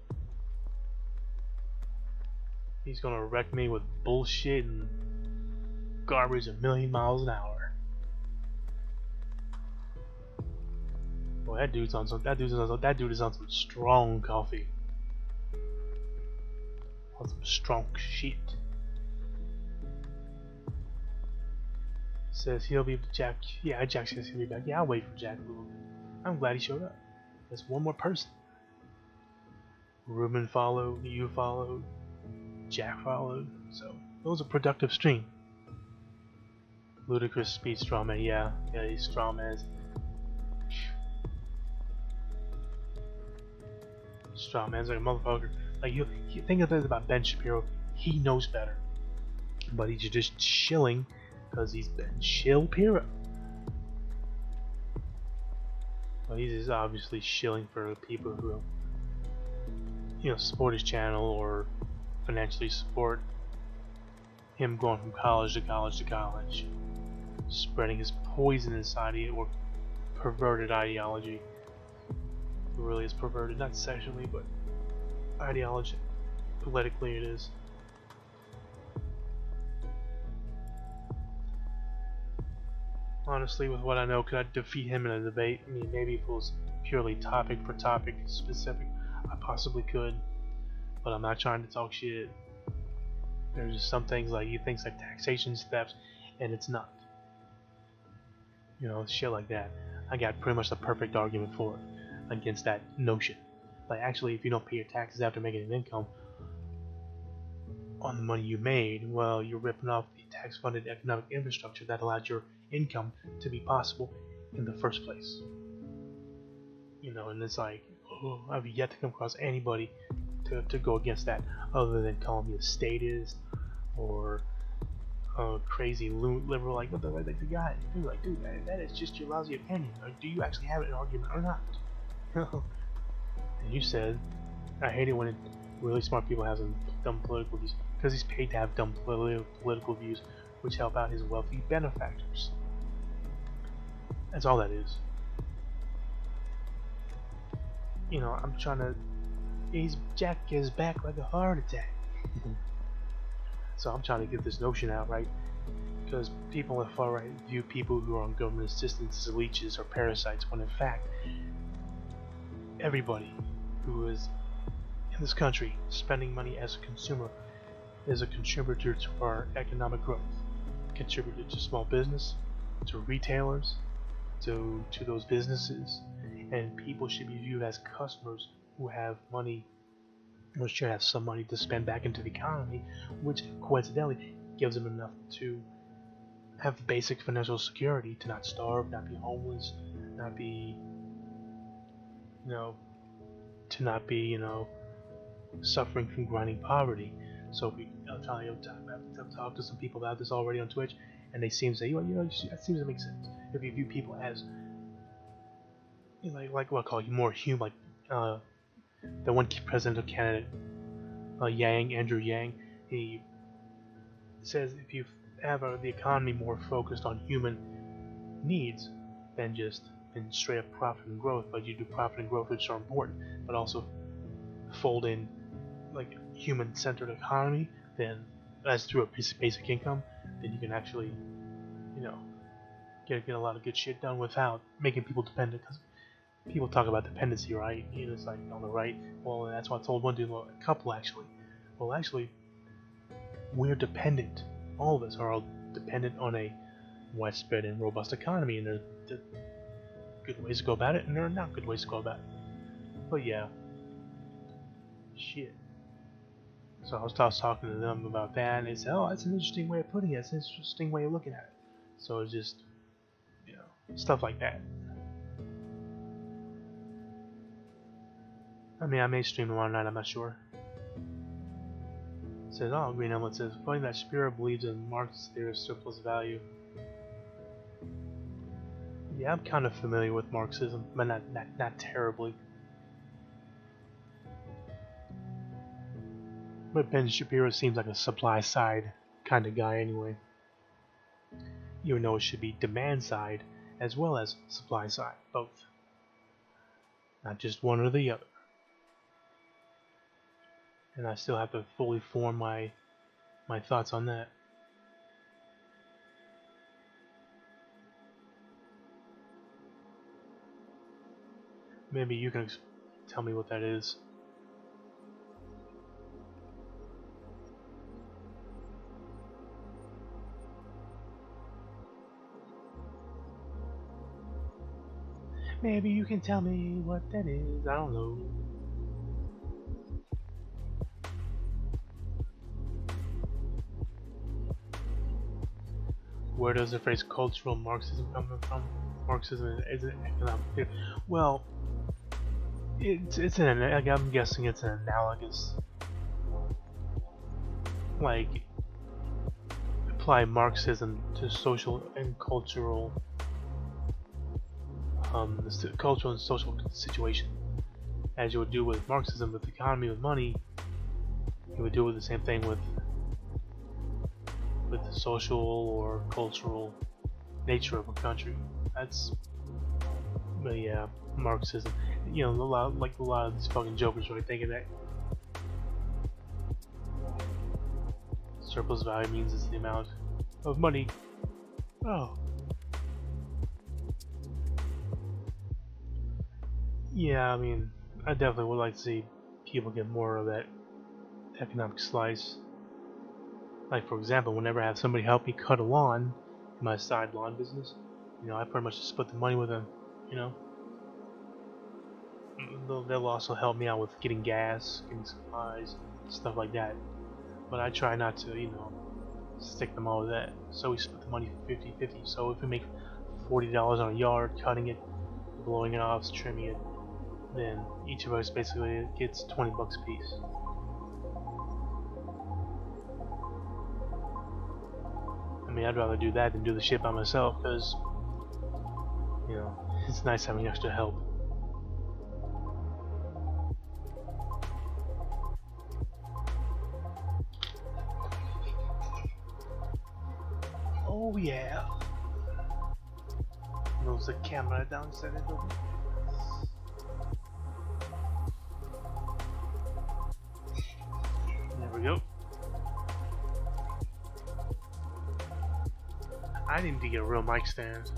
He's gonna wreck me with bullshit and garbage a million miles an hour. Well, that dude is on some strong coffee. On some strong shit. Says he'll be Jack. Yeah, Jack says he'll be back. Yeah, I'll wait for Jack a little bit. I'm glad he showed up. There's one more person. Ruben followed, you followed, Jack followed. So it was a productive stream. Ludicrous speed strawman. Yeah, he's strawman. Strawman's like a motherfucker. Like you think of this about Ben Shapiro. He knows better, but he's just chilling because he's Ben Shapiro. Well, he's just obviously shilling for people who, you know, support his channel or financially support him going from college to college to college, spreading his poisonous idea or perverted ideology. It really is perverted, not sexually, but ideology. Politically, it is. Honestly, with what I know, could I defeat him in a debate? I mean, maybe if it was purely topic for topic specific, I possibly could. But I'm not trying to talk shit. There's just some things like he thinks like taxation theft, and it's not. You know, shit like that. I got pretty much the perfect argument for it against that notion. Like, actually, if you don't pay your taxes after making an income on the money you made, well, you're ripping off the tax-funded economic infrastructure that allowed your income to be possible in the first place. You know, and it's like, oh, I've yet to come across anybody to go against that, other than calling me a statist or a crazy liberal. Like, what the like the guy, dude, that is just your lousy opinion. Like, do you actually have an argument or not? And you said, I hate it when really smart people have some dumb political views, because he's paid to have dumb political views which help out his wealthy benefactors. That's all that is. You know, I'm trying to. Jack is back like a heart attack. So I'm trying to get this notion out, right? Because people on the far right view people who are on government assistance as leeches or parasites, when in fact, everybody who is in this country spending money as a consumer is a contributor to our economic growth. Contributor to small business, to retailers, to those businesses, and people should be viewed as customers who have money, or should have some money to spend back into the economy, which coincidentally gives them enough to have basic financial security, to not starve, not be homeless, not be, you know, to not be, you know, suffering from grinding poverty. So I'm trying to talk to some people about this already on Twitch, and they seem to say, that seems to make sense. If you view people as, you know, like what I call you more human, like the one presidential candidate, Andrew Yang, he says if you have the economy more focused on human needs than just in straight up profit and growth, but you do profit and growth, which are important, but also fold in like human-centered economy, then as through a basic income, then you can actually, you know, get a lot of good shit done without making people dependent. Because people talk about dependency, right? You know, it's like on the right. Well, that's what I told one dude, a couple actually. Well, actually, we're dependent. All of us are all dependent on a widespread and robust economy, and there are good ways to go about it, and there are not good ways to go about it. But yeah, shit. So I was talking to them about that, and they said, "Oh, that's an interesting way of putting it. It's an interesting way of looking at it." So it's just, you know, stuff like that. I mean, I may stream tomorrow night. I'm not sure. says, oh, Green Helmet says, funny that Spiro believes in Marx's theory of surplus value. Yeah, I'm kind of familiar with Marxism, but not terribly. But Ben Shapiro seems like a supply side kind of guy anyway. Even though it should be demand side as well as supply side, both. Not just one or the other. And I still have to fully form my thoughts on that. Maybe you can tell me what that is. Maybe you can tell me what that is. I don't know. Where does the phrase cultural Marxism come from? Marxism is an economic theory. Well, I'm guessing it's an analogous, like, apply Marxism to social and cultural, cultural and social situation, as you would do with Marxism with the economy with money. You would do the same thing with the social or cultural nature of a country. But yeah, Marxism. You know, a lot of these fucking jokers are thinking that surplus value means it's the amount of money. Oh. Yeah, I mean, I definitely would like to see people get more of that economic slice. Like, for example, whenever I have somebody help me cut a lawn in my side lawn business, you know, I pretty much just split the money with them, you know. They'll also help me out with getting gas, getting supplies, stuff like that. But I try not to, you know, stick them all with that. So we split the money 50-50. So if we make $40 on a yard, cutting it, blowing it off, trimming it, then each of us basically gets 20 bucks a piece. I mean, I'd rather do that than do the shit by myself, because, you know, it's nice having extra help. Oh yeah. Moves the camera down, set it over. There we go. I need to get a real mic stand.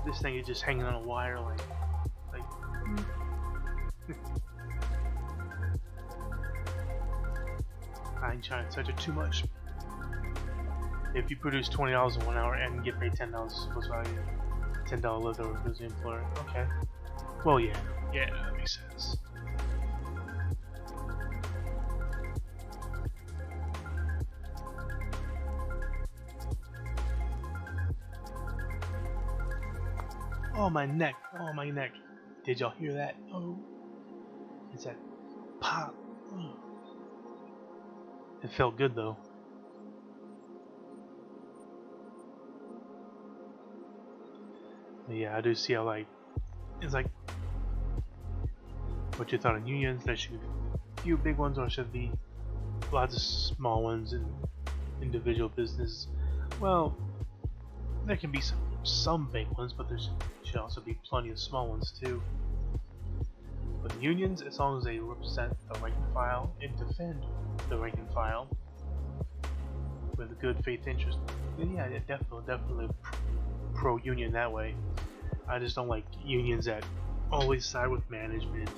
This thing is just hanging on a wire like I ain't trying to touch it too much. If you produce $20 in 1 hour and get paid $10, supposed value, $10 leftover goes to the employer. Okay. Well, yeah, that makes sense. Oh, my neck. Oh, my neck. Did y'all hear that? Oh. It's that pop. Oh. It felt good, though. But yeah, I do see how, like, it's like, what you thought of unions, there should be a few big ones, or should be lots of small ones and individual business. Well, there can be some big ones, but there should also be plenty of small ones too. But the unions, as long as they represent the rank and file and defend the rank and file with a good faith interest, then yeah, definitely pro-union that way. I just don't like unions that always side with management,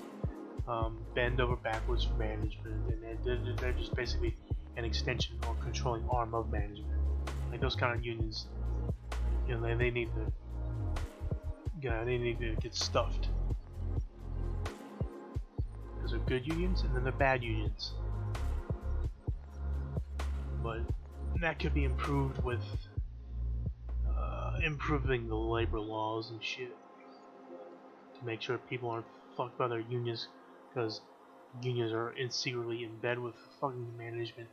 bend over backwards for management, and they're just basically an extension or controlling arm of management. Like those kind of unions, you know, they need to get stuffed. Because they're good unions and then they're bad unions. But that could be improved with improving the labor laws and shit to make sure people aren't fucked by their unions. Because unions are secretly in bed with fucking management.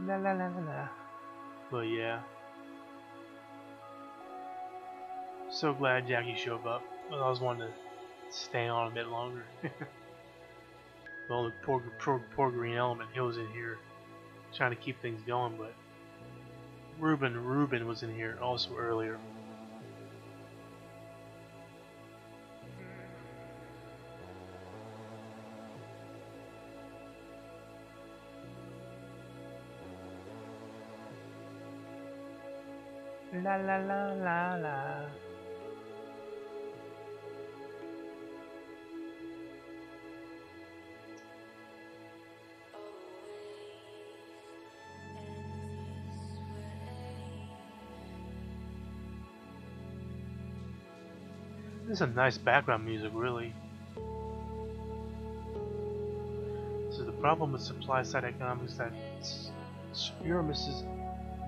La la la la la. But yeah. So glad Jackie showed up. I was wanting to stay on a bit longer. Well, the poor Green Element, he was in here trying to keep things going, but Ruben was in here also earlier. La la la la la. This is some nice background music, really. So the problem with supply-side economics that Spiro misses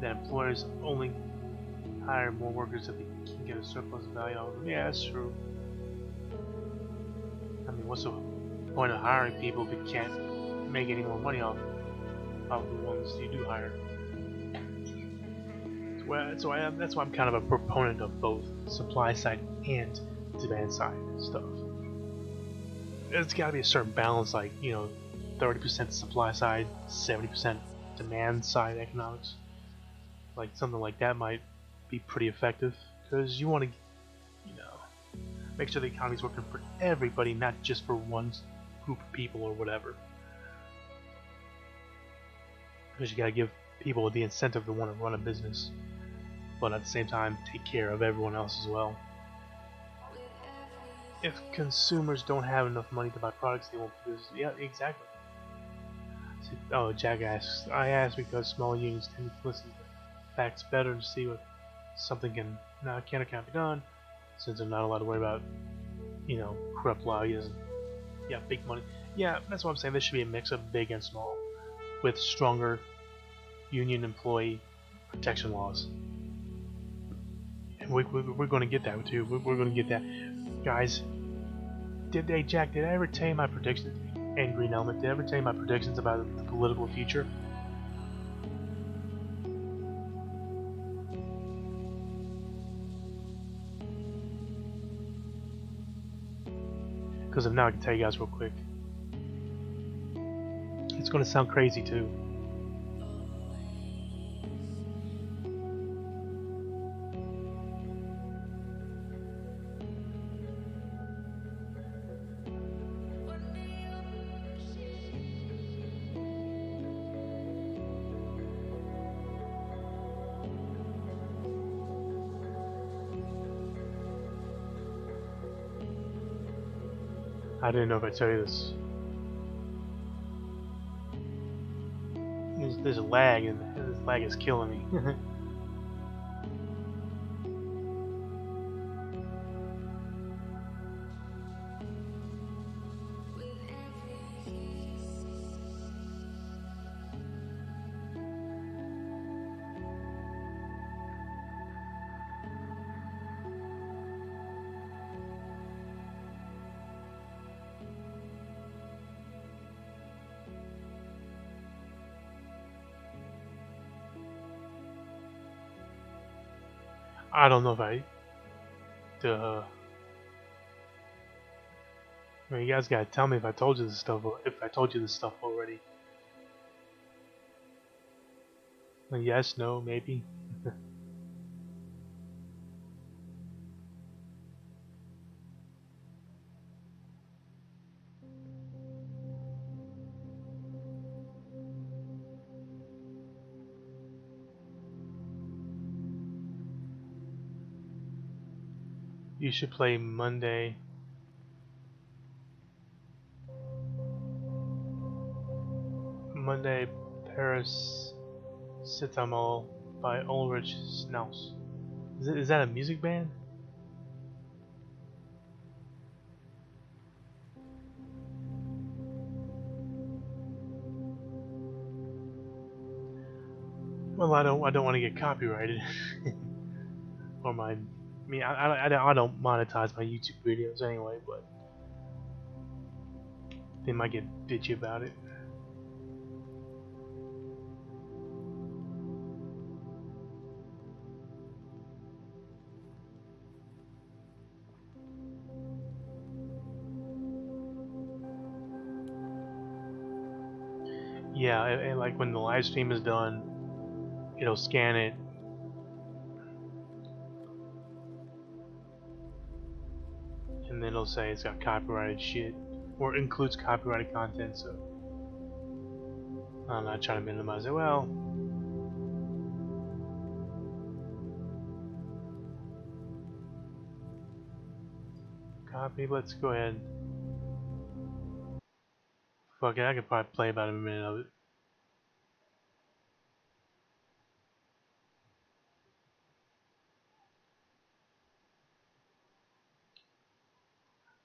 that employers only hire more workers if they can get a surplus value out of them. Yeah, that's true. I mean, what's the point of hiring people if you can't make any more money off the ones you do hire? That's why I'm kind of a proponent of both supply side and demand side stuff. There's got to be a certain balance, like 30% supply side, 70% demand side economics. Like something like that might be pretty effective because you want to, make sure the economy's working for everybody, not just for one group of people or whatever. Because you got to give people the incentive to want to run a business, but at the same time take care of everyone else as well. If consumers don't have enough money to buy products, they won't produce. Yeah, exactly. Oh, Jack asks. I ask because small unions tend to listen to facts better to see what something can or can't be done, since they're not allowed to worry about, corrupt lawyers and big money. Yeah, that's what I'm saying. There should be a mix of big and small, with stronger union employee protection laws. And we're going to get that too. We're going to get that, guys. Jack, did I ever tell you my predictions? And Green Element, did I ever tell you my predictions about the political future? Because if not, I can tell you guys real quick. It's going to sound crazy too. I didn't know if I'd tell you this. There's a lag, and this lag is killing me. I don't know if I mean, you guys gotta tell me if I told you this stuff, or if I told you this stuff already. Yes, no, maybe. You should play Monday. Monday Paracetamol by Ulrich Schnauz. Is that a music band? Well, I don't want to get copyrighted. Or my, I mean, I don't monetize my YouTube videos anyway, but they might get bitchy about it. Yeah, and like when the live stream is done, it'll scan it. And then it'll say it's got copyrighted shit, or includes copyrighted content, so I'm not trying to minimize it. Well, copy, let's go ahead. Fuck it, I could probably play about a minute of it.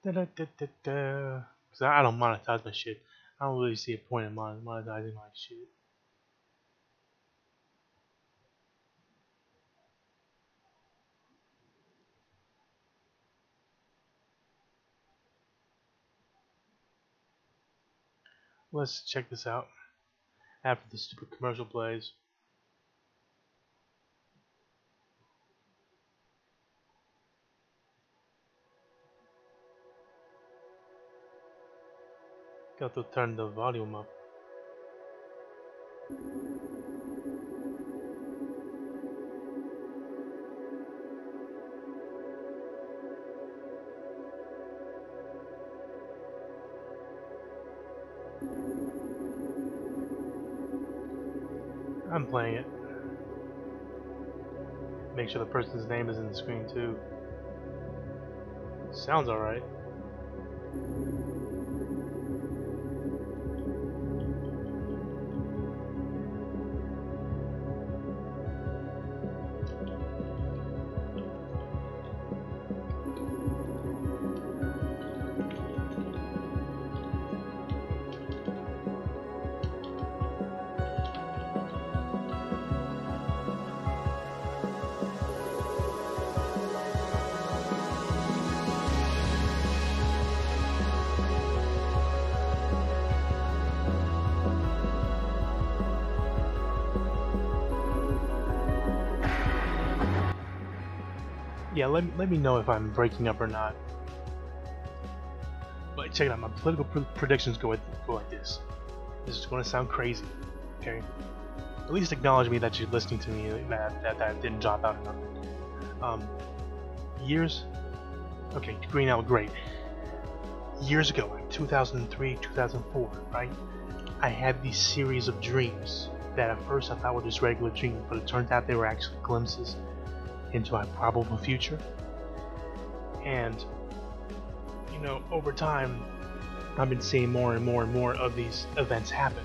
Because I don't monetize my shit. I don't really see a point in monetizing my shit. Let's check this out after the stupid commercial plays. Got to turn the volume up. I'm playing it. Make sure the person's name is in the screen too. Sounds alright. Yeah, let me know if I'm breaking up or not. But check it out, my political predictions go like this. This is going to sound crazy, okay? At least acknowledge me that you're listening to me, that didn't drop out or nothing. Years, okay, green out, great. Years ago, in 2003, 2004, right? I had these series of dreams that at first I thought were just regular dreams, but it turned out they were actually glimpses into my probable future. And you know, over time I've been seeing more and more and more of these events happen,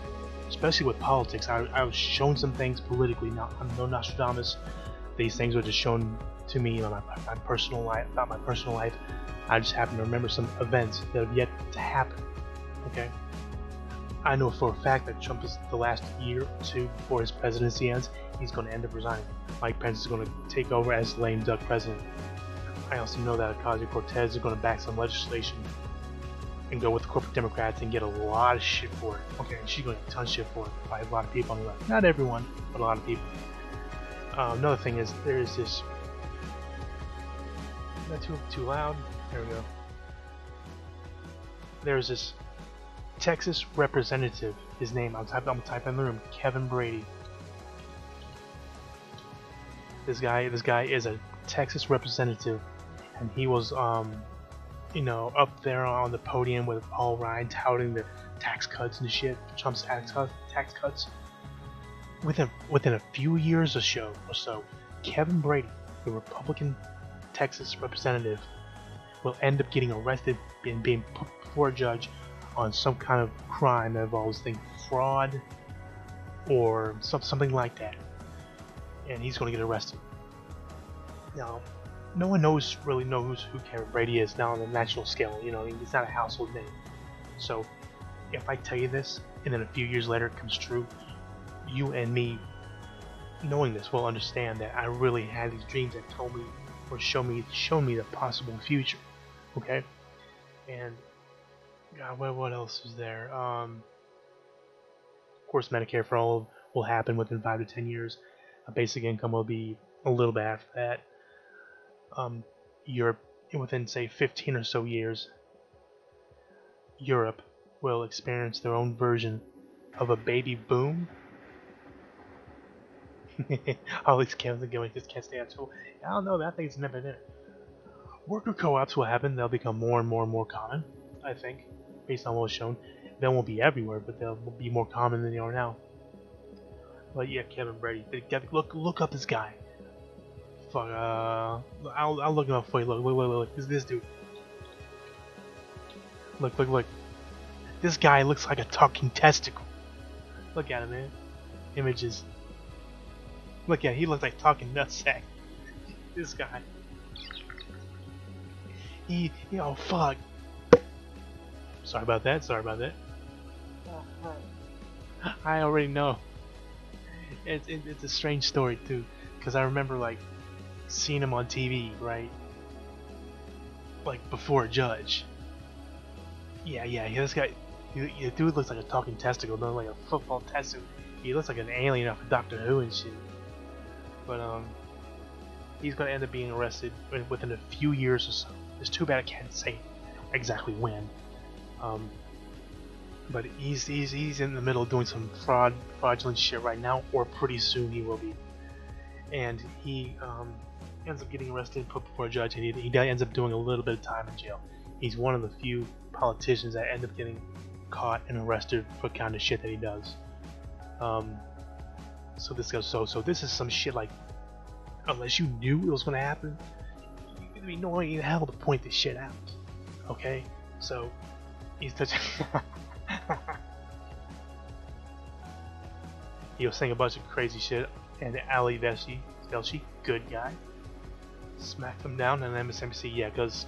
especially with politics. I was shown some things politically. Now I'm no Nostradamus. These things were just shown to me about my personal life. I just happen to remember some events that have yet to happen. Okay, I know for a fact that Trump is the last year or two before his presidency ends, he's going to end up resigning. Mike Pence is going to take over as lame duck president. I also know that Ocasio-Cortez is going to back some legislation and go with the corporate Democrats and get a lot of shit for it. Okay, she's going to get a ton of shit for it by a lot of people on the left. Not everyone, but a lot of people. Another thing is, there is this... Is that too loud? There we go. There's this Texas representative. His name, I'm gonna type in the room. Kevin Brady. This guy is a Texas representative, and he was, you know, up there on the podium with Paul Ryan touting the tax cuts and shit, Trump's tax cuts. Within a few years or so, Kevin Brady, the Republican Texas representative, will end up getting arrested and being put before a judge on some kind of crime that involves fraud or something like that, and he's going to get arrested. Now, no one really knows who Kevin Brady is now on the national scale. You know, he's not a household name. So, if I tell you this, and then a few years later it comes true, you and me knowing this will understand that I really had these dreams that told me or shown me the possible future. Okay, and God, what else is there? Of course, Medicare for all will happen within 5 to 10 years. A basic income will be a little bit after that. Europe, within say 15 or so years, Europe will experience their own version of a baby boom. All these kids are going, just can't stay at school. I don't know, that thing's never there. Worker co-ops will happen. They'll become more and more and more common, I think, based on what was shown. They won't be everywhere, but they'll be more common than they are now. But yeah, Kevin Brady. Look up this guy. Fuck. I'll look him up for you. Look. This dude. Look. This guy looks like a talking testicle. Look at him, man. Images. Look at him. He looks like talking nutsack. This guy. Oh fuck. Sorry about that. I already know. It's a strange story too, because I remember like seeing him on TV, right? Like before a judge. Yeah. This guy, the dude looks like a talking testicle, not like a football testicle. He looks like an alien off of Doctor Who and shit. But he's gonna end up being arrested within a few years or so. It's too bad I can't say exactly when. But he's in the middle of doing some fraudulent shit right now, or pretty soon he will be. And he ends up getting arrested and put before a judge, and he ends up doing a little bit of time in jail. He's one of the few politicians that end up getting caught and arrested for the kind of shit that he does. So this goes so this is some shit like, unless you knew it was going to happen, you'd be annoying in hell to point this shit out. Okay, so he's such. He was saying a bunch of crazy shit, and Ali Velshi, good guy, smacked him down, and MSNBC, yeah, because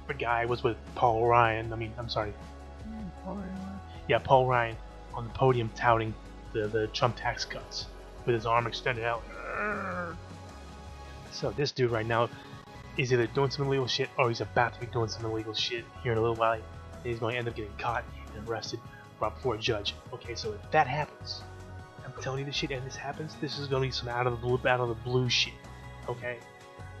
the guy was with Paul Ryan. I'm sorry. Yeah, Paul Ryan on the podium touting the Trump tax cuts with his arm extended out. So this dude right now is either doing some illegal shit or he's about to be doing some illegal shit here in a little while, and he's going to end up getting caught and arrested brought before a judge. Okay, so if that happens, I'm telling you this shit, and this happens, this is going to be some out of the blue shit. Okay,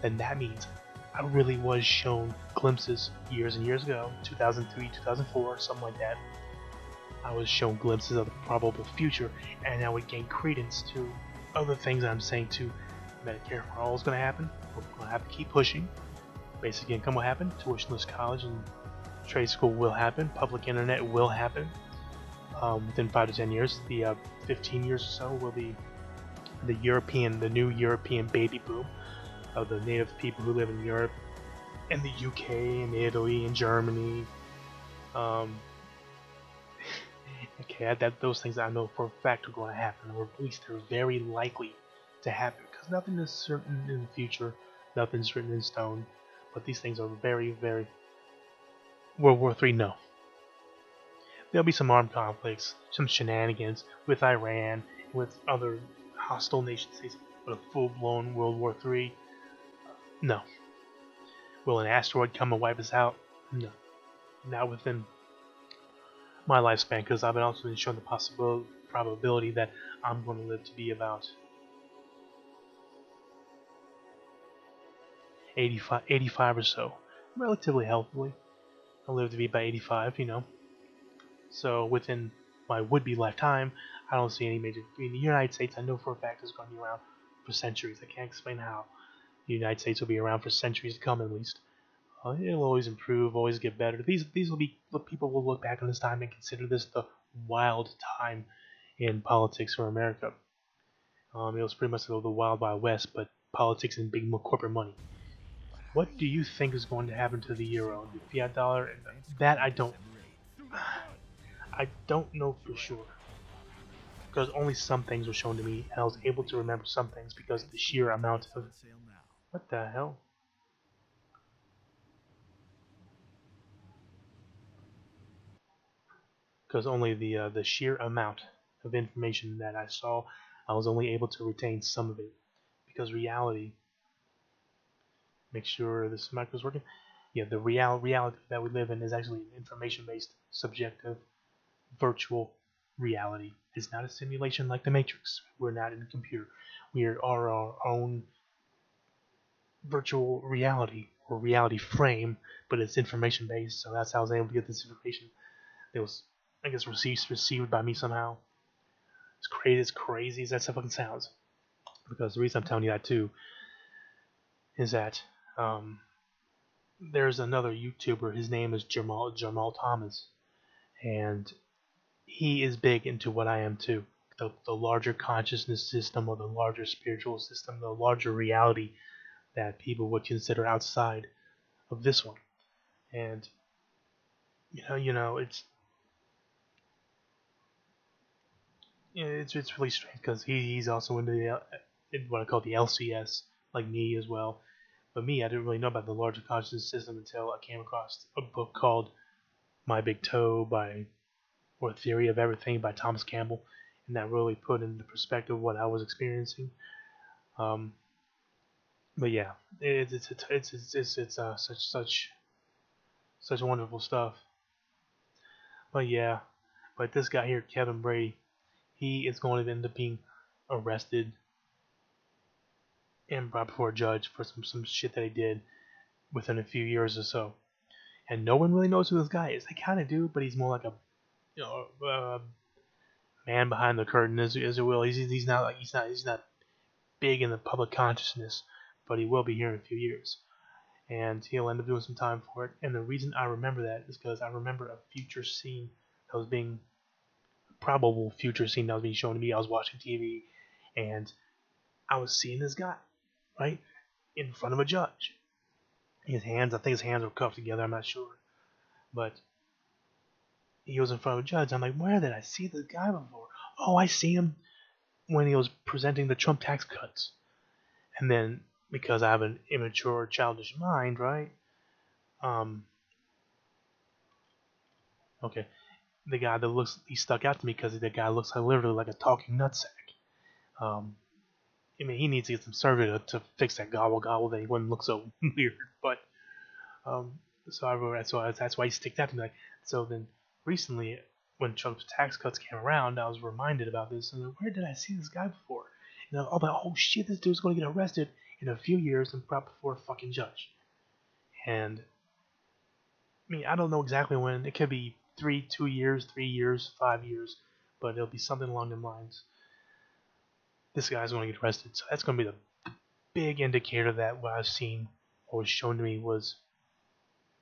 then that means I really was shown glimpses years and years ago, 2003, 2004, something like that. I was shown glimpses of the probable future, and I would gain credence to other things I'm saying too. Medicare for all is going to happen. We're going to have to keep pushing. Basic income will happen. Tuitionless college and trade school will happen. Public internet will happen. Within 5 to 10 years, the 15 years or so will be the new European baby boom of the native people who live in Europe, and the UK, and Italy, and Germany. Okay, those things I know for a fact are going to happen, or at least they're very likely to happen, because nothing is certain in the future, nothing's written in stone, but these things are very, very World War III, no. There'll be some armed conflicts, some shenanigans with Iran, with other hostile nation states, but a full-blown World War III, no. Will an asteroid come and wipe us out? No. Not within my lifespan, because I've also been shown the probability that I'm going to live to be about 85 or so, relatively healthily. I'll live to be about 85, you know. So within my would-be lifetime, I don't see any major. In the United States, I know for a fact it's going to be around for centuries. I can't explain how. The United States will be around for centuries to come, at least. It'll always improve, always get better. These will be people will look back on this time and consider this the wild time in politics for America. It was pretty much the wild wild west, but politics and big corporate money. What do you think is going to happen to the euro, the fiat dollar? That I don't know for sure, because only some things were shown to me, and I was able to remember some things because of the sheer amount of. What the hell? Because only the sheer amount of information that I saw I was only able to retain some of it because reality. Make sure this mic is working. Yeah, the reality that we live in is actually an information-based, subjective, virtual reality. It's not a simulation like the Matrix. We're not in a computer. We are our own virtual reality or reality frame, but it's information based. So that's how I was able to get this information. It was, I guess, received by me somehow. As crazy as that stuff fucking sounds. Because the reason I'm telling you that too is that there's another YouTuber. His name is Jamal Thomas, and he is big into what I am too. The larger consciousness system or the larger spiritual system, the larger reality that people would consider outside of this one. And it's really strange because he's also into what I call the LCS, like me as well. But me, I didn't really know about the larger consciousness system until I came across a book called My Big Toe or Theory of Everything by Thomas Campbell, and that really put into perspective what I was experiencing. Um, but yeah, it's such wonderful stuff. But yeah, but this guy here, Kevin Brady, he is going to end up being arrested and brought before a judge for some shit that he did within a few years or so. And no one really knows who this guy is. They kind of do, but he's more like a man behind the curtain, as it will. He's not like he's not big in the public consciousness, but he will be here in a few years, and he'll end up doing some time for it. And the reason I remember that is because I remember a future scene that was being probable future scene that was being shown to me. I was watching TV, and I was seeing this guy right in front of a judge. I think his hands were cuffed together. I'm not sure, but he was in front of a judge. I'm like, where did I see this guy before? Oh, I see him when he was presenting the Trump tax cuts. And then, because I have an immature, childish mind, right? Okay, the guy he stuck out to me because the guy looks like literally like a talking nutsack. Um, I mean, he needs to get some surgery to fix that gobble that he wouldn't look so weird. But um, so I wrote so that's why he sticked out to me. Like, so then recently, when Trump's tax cuts came around, I was reminded about this. And where did I see this guy before? And I'm like, oh shit, this dude's going to get arrested in a few years and brought before a fucking judge. And I mean, I don't know exactly when. It could be 2 years, 3 years, 5 years, but it'll be something along them lines. This guy's going to get arrested, so that's going to be the big indicator that what I've seen or was shown to me was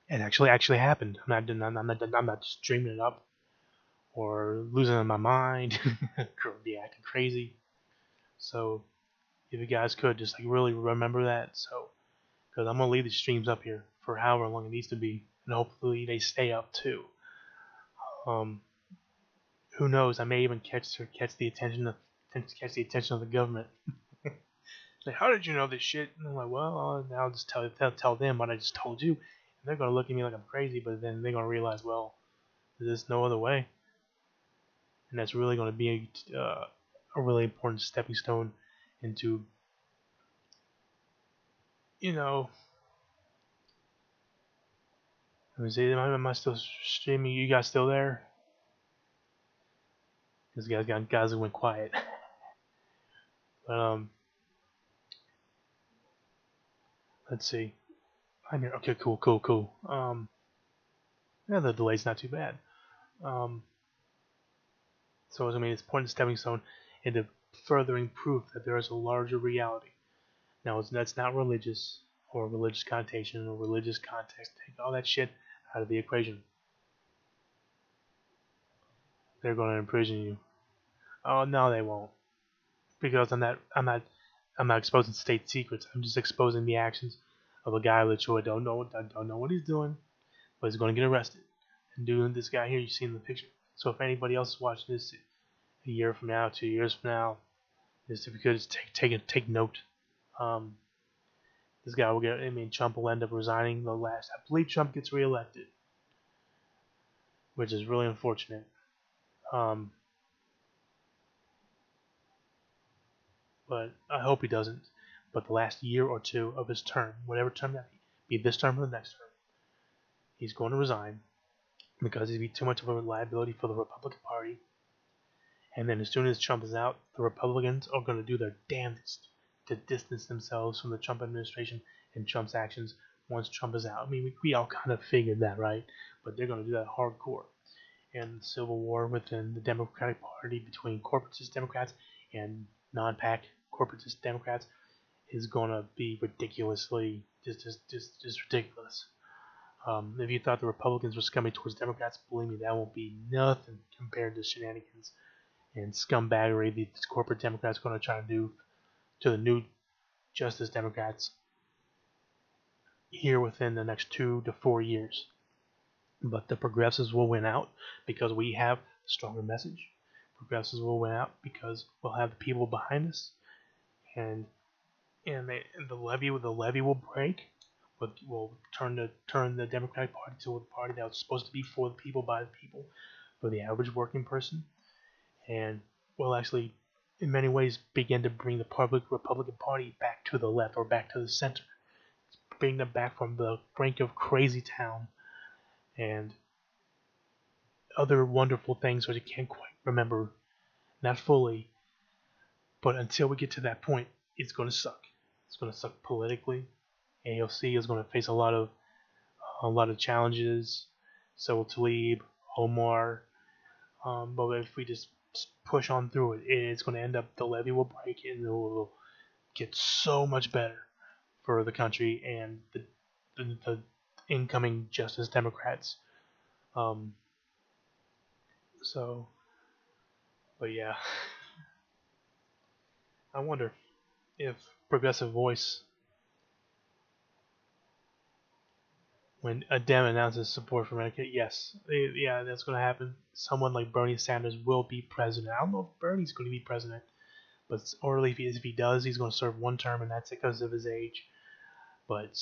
it actually happened. I'm not just dreaming it up or losing my mind or be acting crazy. So if you guys could just like really remember that, so because I'm gonna leave these streams up here for however long it needs to be, and hopefully they stay up too. Um, who knows? I may even catch the attention of the government. Like, how did you know this shit? And I'm like, well, I'll just tell them what I just told you, and they're gonna look at me like I'm crazy, but then they're gonna realize, well, there's no other way, and that's really gonna be a really important stepping stone into, you know. Let me see, am I still streaming? You guys still there? Because guys went quiet. But let's see. I'm here. Okay, cool. Yeah, the delay's not too bad. So I mean, it's important stepping stone into furthering proof that there is a larger reality. Now, that's not religious or religious connotation or religious context. Take all that shit out of the equation. They're going to imprison you. Oh no, they won't, because I'm not exposing state secrets. I'm just exposing the actions of a guy literally don't know what he's doing, but he's going to get arrested. And doing this guy here, you see in the picture. So if anybody else is watching this a year from now, 2 years from now, just if you could just take note. This guy will get. I mean, Trump will end up resigning the last. I believe Trump gets reelected, which is really unfortunate. Um, but I hope he doesn't. But the last year or two of his term, whatever term that be this term or the next term, he's going to resign because he'd be too much of a liability for the Republican Party. And then as soon as Trump is out, the Republicans are going to do their damnedest to distance themselves from the Trump administration and Trump's actions once Trump is out. I mean, we all kind of figured that, right? But they're going to do that hardcore. And the civil war within the Democratic Party between corporatist Democrats and non-PAC corporatist Democrats is going to be ridiculously just ridiculous. If you thought the Republicans were scummy towards Democrats, believe me, that won't be nothing compared to shenanigans and scumbaggery these corporate Democrats are going to try to do to the new Justice Democrats here within the next 2 to 4 years. But the progressives will win out because we have a stronger message. Progressives will win out because we'll have the people behind us, and the levee will break. Will turn the Democratic Party to a party that was supposed to be for the people, by the people, for the average working person, and will actually, in many ways, begin to bring the Republican Party back to the left or back to the center, bring them back from the brink of crazy town and other wonderful things which I can't quite remember, not fully, but until we get to that point, it's going to suck. It's going to suck politically. AOC is going to face a lot of challenges. So will Tlaib, Omar. But if we just push on through it, it's going to end up the levee will break and it will get so much better for the country and the incoming Justice Democrats. But yeah, I wonder if Progressive Voice, when a Dem announces support for Medicare, yes, yeah, that's going to happen. Someone like Bernie Sanders will be president. I don't know if Bernie's going to be president, but if he does, he's going to serve one term, and that's because of his age. But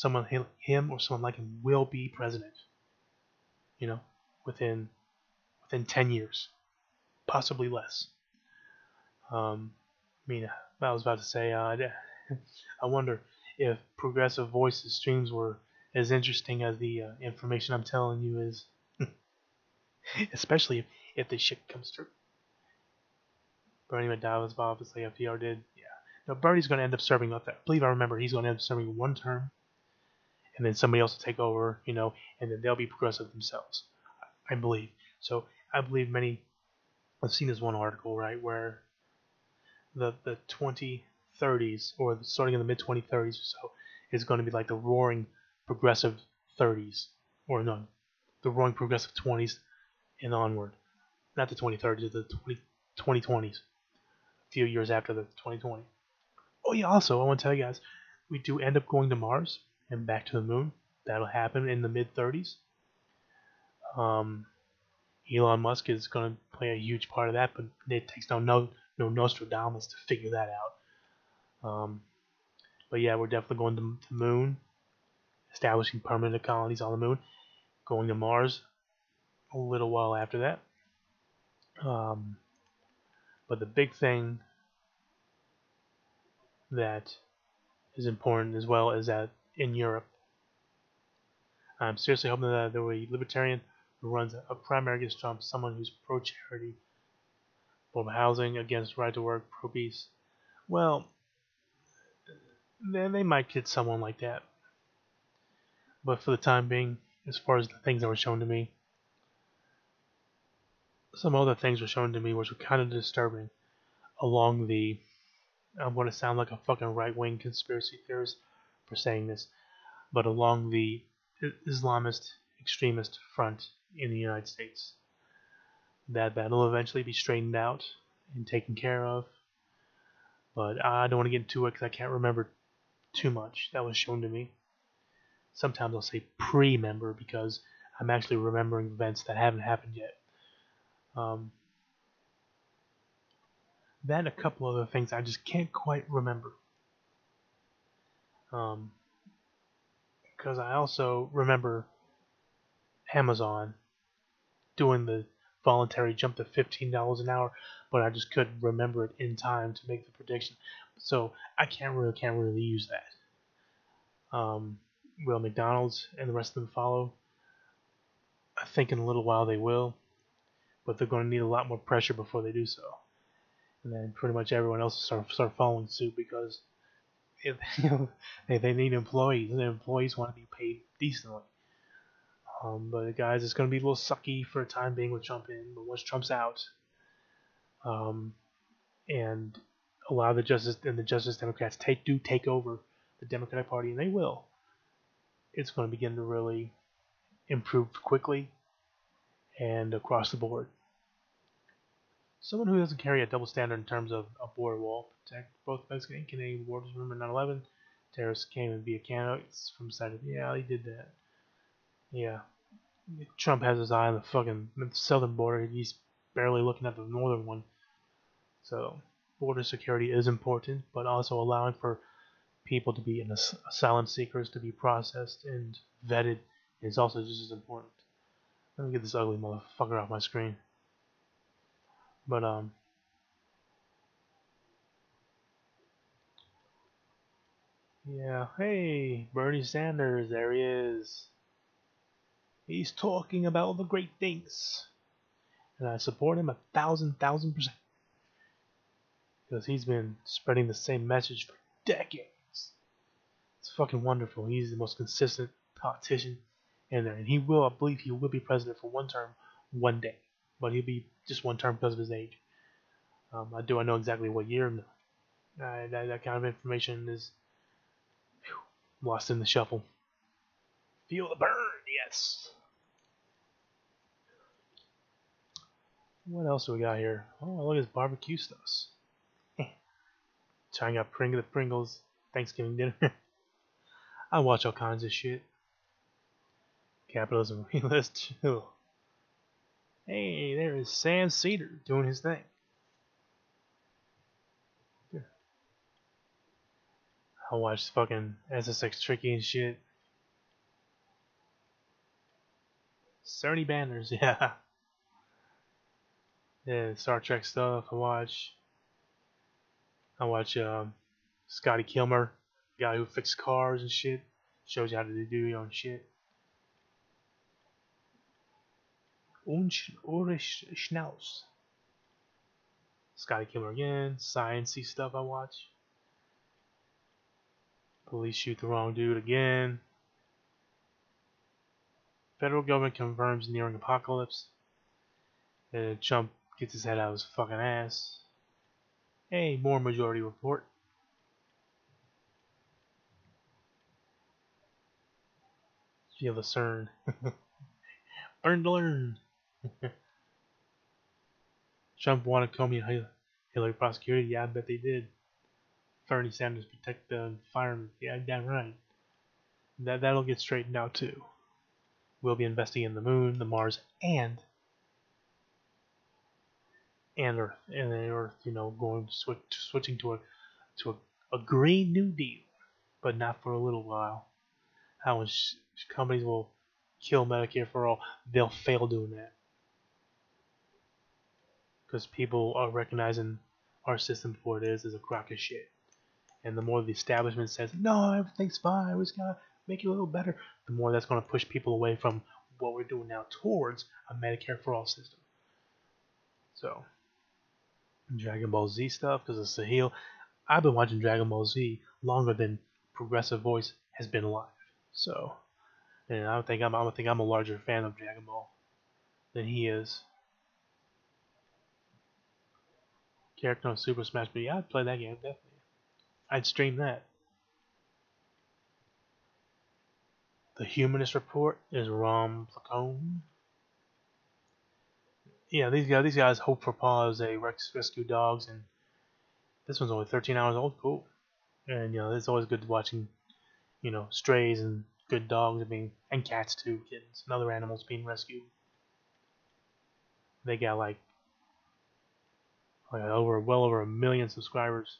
him or someone like him will be president. You know, within 10 years, possibly less. I mean, I was about to say, I wonder if Progressive Voices streams were as interesting as the information I'm telling you is, especially if this shit comes true. Bernie McDowell's obviously FDR did, yeah. No, Bernie's going to end up serving. I believe I remember he's going to end up serving one term, and then somebody else will take over, and then they'll be progressive themselves, I believe. So I believe I've seen this one article, right, where the 2030s, or starting in the mid 2030s or so, is going to be like the roaring progressive 30s, or no, the roaring progressive 20s and onward. Not the 2030s, the 2020s, a few years after the 2020. Oh yeah, also I want to tell you guys, we do end up going to Mars and back to the moon. That'll happen in the mid 30s. Elon Musk is going to play a huge part of that, but it takes no Nostradamus to figure that out. But yeah, we're definitely going to the moon, establishing permanent colonies on the moon, going to Mars a little while after that. But the big thing that is important as well is that in Europe, I'm seriously hoping that there will be a libertarian who runs a primary against Trump, someone who's pro-charity, pro-housing, against right to work, pro-peace. Well, they might get someone like that. But for the time being, as far as the things that were shown to me, some other things were shown to me which were kind of disturbing along the, I'm going to sound like a fucking right-wing conspiracy theorist for saying this, but along the Islamist extremist front in the United States. That'll eventually be straightened out and taken care of, but I don't want to get into it because I can't remember too much that was shown to me. Sometimes I'll say pre-member because I'm actually remembering events that haven't happened yet. That and a couple other things I just can't quite remember. Because I also remember Amazon doing the voluntary jump to $15 an hour, but I just couldn't remember it in time to make the prediction. So I can't really use that. Will McDonald's and the rest of them follow? I think in a little while they will, but they're going to need a lot more pressure before they do so. And then pretty much everyone else will start following suit because if, they need employees, and the employees want to be paid decently. But guys, it's going to be a little sucky for a time being with Trump in, but once Trump's out, um, and a lot of the Justice Democrats take over the Democratic Party, and they will, it's going to begin to really improve quickly and across the board. Someone who doesn't carry a double standard in terms of a border wall protect both Mexican and Canadian borders. Remember 9/11? Terrorists came and via candidates from side. Yeah, he did that. Yeah, Trump has his eye on the fucking southern border. He's barely looking at the northern one. So border security is important, but also allowing for people to be asylum seekers to be processed and vetted is also just as important. Let me get this ugly motherfucker off my screen. But yeah, hey, Bernie Sanders, there he is. He's talking about the great things, and I support him 1,000%. Because he's been spreading the same message for decades. It's fucking wonderful. He's the most consistent politician in there, and I believe he will be president for one term, one day, but he'll be just one term because of his age. I know exactly what year? No. That kind of information is lost in the shuffle. Feel the burn, yes. What else do we got here? Oh, look at this barbecue stuff. Trying out the Pringles Thanksgiving dinner. I watch all kinds of shit. Capitalism realist too. Hey, there is Sam Cedar doing his thing. I watch fucking SSX Tricky and shit. Cerny Banners, yeah. Yeah, Star Trek stuff. I watch Scotty Kilmer, the guy who fixes cars and shit. Shows you how to do your own shit. Ulrich Schnauz. Scotty Kilmer again. Sciencey stuff I watch. Police shoot the wrong dude again. Federal government confirms nearing apocalypse. Trump gets his head out of his fucking ass. Hey, more Majority Report. Feel the CERN. Learn to learn. Trump wanted Comey and Hillary prosecuted. Yeah, I bet they did. Bernie Sanders protect the firemen. Yeah, damn right. That'll get straightened out too. We'll be investing in the moon, the Mars, and Earth, and the Earth. Going switching to a Green New Deal, but not for a little while. How much companies will kill Medicare for all? They'll fail doing that because people are recognizing our system for what it is as a crock of shit. And the more the establishment says, no, everything's fine, we just gotta make it a little better, the more that's going to push people away from what we're doing now towards a Medicare for all system. So, Dragon Ball Z stuff, because of Sahil. I've been watching Dragon Ball Z longer than Progressive Voice has been alive. So, and I think I'm a larger fan of Dragon Ball than he is. Character on Super Smash Bros. Yeah, I'd play that game, definitely. I'd stream that. The Humanist Report is Rom Placone. Yeah, these guys hope for paws. They rescue dogs, and this one's only 13 hours old. Cool. And it's always good watching, strays and good dogs and cats too, kittens and other animals being rescued. They got like well over 1 million subscribers.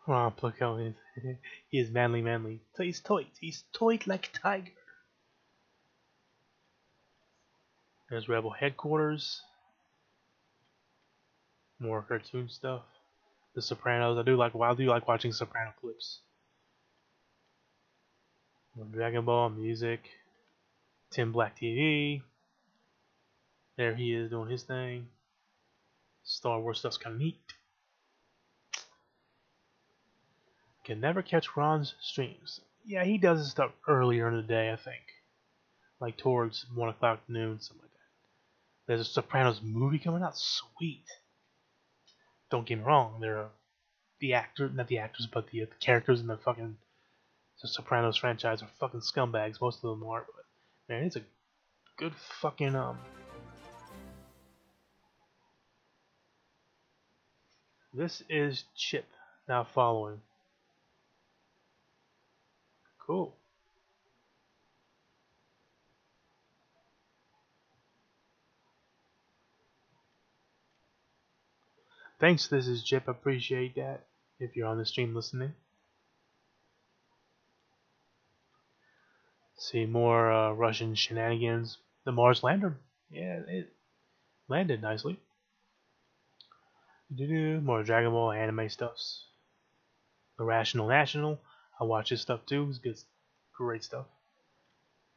Oh, look how he is manly. He's toit like a tiger. There's Rebel headquarters. More cartoon stuff. The Sopranos. I do like watching Soprano clips. More Dragon Ball music. Tim Black TV. There he is doing his thing. Star Wars stuff's kind of neat. Can never catch Ron's streams. Yeah, he does his stuff earlier in the day, I think. Like towards 1 o'clock noon, something like that. There's a Sopranos movie coming out. Sweet. Don't get me wrong, not the actors, but the characters in the Sopranos franchise are fucking scumbags. Most of them are, but man, it's a good fucking This is Chip now following. Cool. Thanks, this is Chip. Appreciate that. If you're on the stream listening. See more Russian shenanigans. The Mars lander. Yeah, it landed nicely. More Dragon Ball anime stuffs. Irrational National. I watch his stuff too. It's good, great stuff.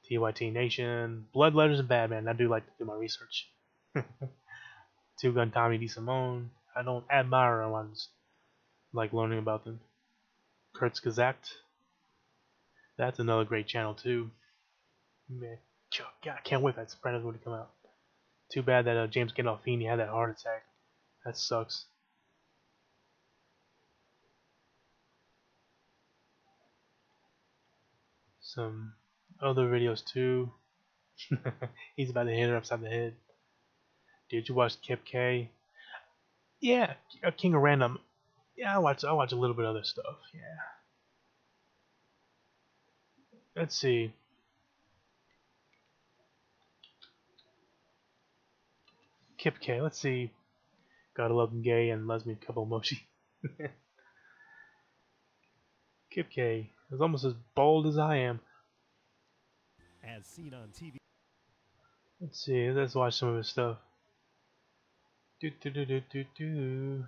TYT Nation. Blood Letters and Batman. I do like to do my research. Two Gun Tommy D. Simone. I don't admire them. I just like learning about them. Kurtz Gazakt. That's another great channel too. Man, God, I can't wait for that Sopranos movie to come out. Too bad that James Gandolfini had that heart attack. That sucks. Some other videos too. He's about to hit her upside the head. Did you watch Kip K? Yeah, King of Random. Yeah, I watch a little bit of other stuff. Yeah. Let's see. Kip K. Let's see. Gotta love him gay and lesbian couple emoji. Kip K is almost as bold as I am. As seen on TV. Let's see. Let's watch some of his stuff. Do do do do do do.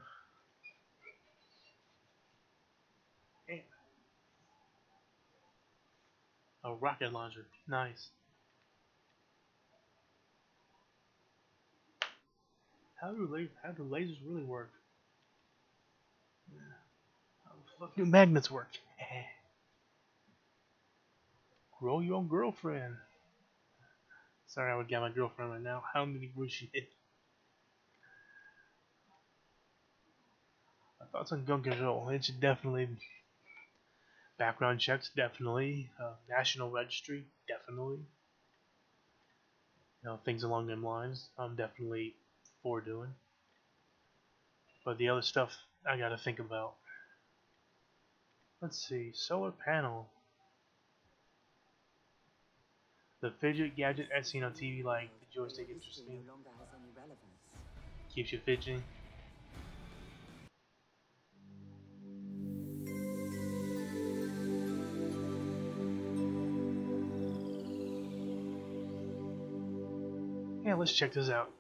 A rocket launcher. Nice. How do lasers really work? How the fuck do magnets work? Grow your own girlfriend. Sorry, I would get my girlfriend right now. How many grew she hit? My thoughts on gun control. It should definitely. Background checks, definitely. National registry, definitely. Things along them lines, I'm definitely for doing. But the other stuff, I gotta think about. Let's see, solar panel. The fidget gadget as seen on TV, like the joystick, interesting. Keeps you fidgeting. Yeah, let's check this out.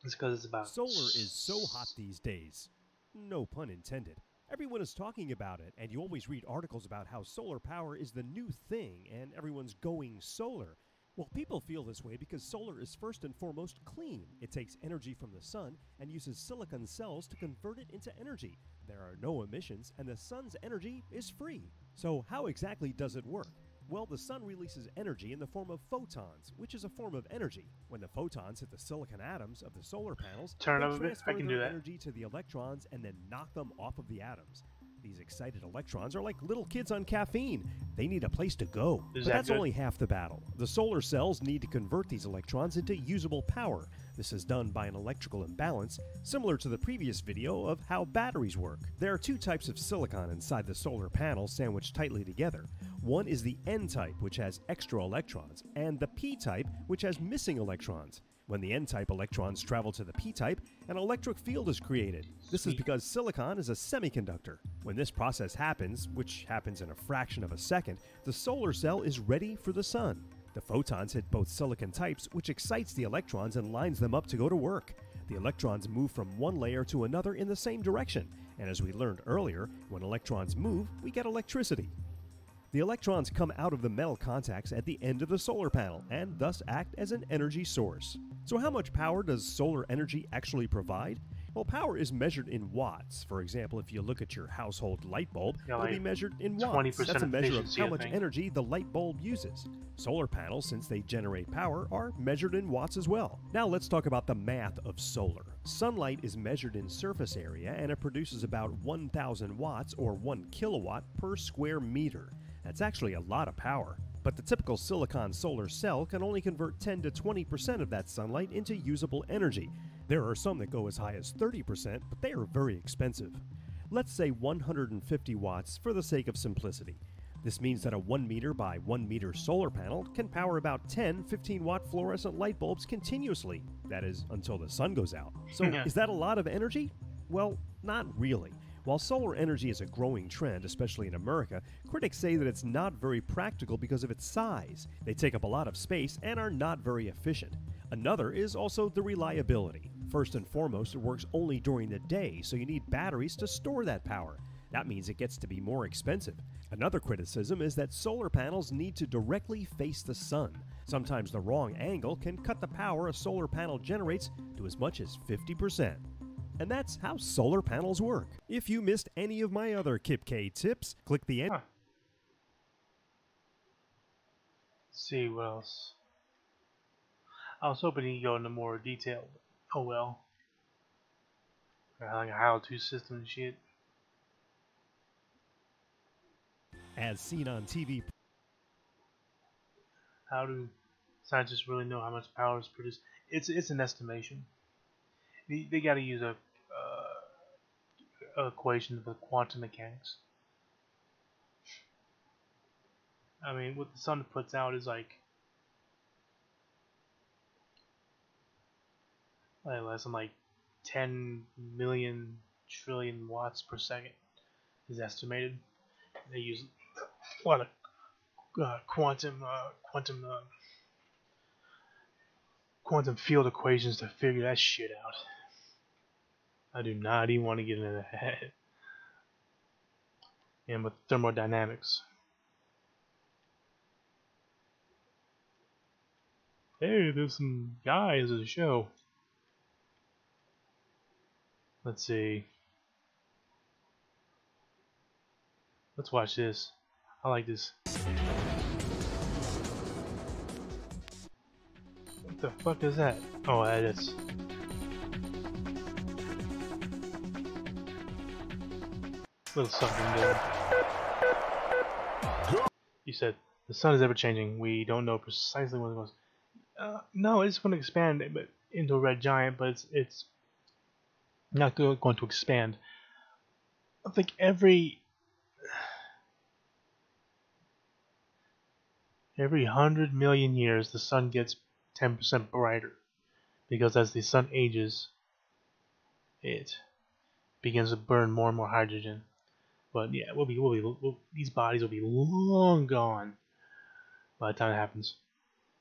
It's because it's about solar is so hot these days. No pun intended. Everyone is talking about it, and you always read articles about how solar power is the new thing and everyone's going solar. Well, people feel this way because solar is first and foremost clean. It takes energy from the sun and uses silicon cells to convert it into energy. There are no emissions, and the sun's energy is free. So how exactly does it work? Well, the sun releases energy in the form of photons, which is a form of energy. When the photons hit the silicon atoms of the solar panels, turn they up a bit. transfer I can their do that. energy to the electrons and then knock them off of the atoms. These excited electrons are like little kids on caffeine. They need a place to go. But that's only half the battle. The solar cells need to convert these electrons into usable power. This is done by an electrical imbalance, similar to the previous video of how batteries work. There are two types of silicon inside the solar panel sandwiched tightly together. One is the N-type, which has extra electrons, and the P-type, which has missing electrons. When the N-type electrons travel to the P-type, an electric field is created. This is because silicon is a semiconductor. When this process happens, which happens in a fraction of a second, the solar cell is ready for the sun. The photons hit both silicon types, which excites the electrons and lines them up to go to work. The electrons move from one layer to another in the same direction, and as we learned earlier, when electrons move, we get electricity. The electrons come out of the metal contacts at the end of the solar panel and thus act as an energy source. So how much power does solar energy actually provide? Well, power is measured in watts. For example, if you look at your household light bulb, it'll be measured in watts. That's a measure of how much energy the light bulb uses. Solar panels, since they generate power, are measured in watts as well. Now let's talk about the math of solar. Sunlight is measured in surface area, and it produces about 1,000 watts or 1 kilowatt per square meter. That's actually a lot of power. But the typical silicon solar cell can only convert 10 to 20% of that sunlight into usable energy. There are some that go as high as 30%, but they are very expensive. Let's say 150 watts for the sake of simplicity. This means that a 1 meter by 1 meter solar panel can power about 10 15-watt fluorescent light bulbs continuously. That is, until the sun goes out. So is that a lot of energy? Well, not really. While solar energy is a growing trend, especially in America, critics say that it's not very practical because of its size. They take up a lot of space and are not very efficient. Another is also the reliability. First and foremost, it works only during the day, so you need batteries to store that power. That means it gets to be more expensive. Another criticism is that solar panels need to directly face the sun. Sometimes the wrong angle can cut the power a solar panel generates to as much as 50%. And that's how solar panels work. If you missed any of my other KIPK tips, click the end. Let's see what else. I was hoping he'd go into more detail. Oh well. Like a how-to system and shit. As seen on TV. How do scientists really know how much power is produced? It's an estimation. They got to use a equation for quantum mechanics. I mean, what the sun puts out is like less than like 10 million trillion watts per second is estimated. They use a lot of quantum field equations to figure that shit out. I do not even want to get into that. And with thermodynamics. Hey, there's some guys at the show. Let's see. Let's watch this. I like this. What the fuck is that? Oh, that is. Little something there. You said the sun is ever changing. We don't know precisely when it goes. No, it's going to expand into a red giant, but it's not going to expand. I think every 100 million years the sun gets 10% brighter, because as the sun ages, it begins to burn more and more hydrogen. But yeah, these bodies will be long gone by the time it happens.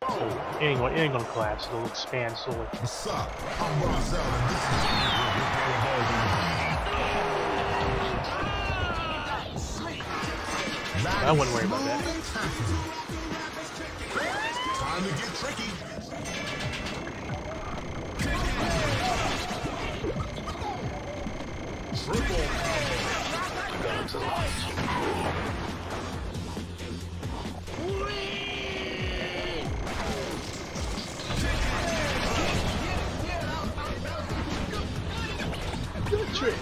It ain't gonna collapse. It'll expand slowly. What's up? I'm Ross Allen. I wouldn't worry about that. Time to get tricky. Triple. Good trick.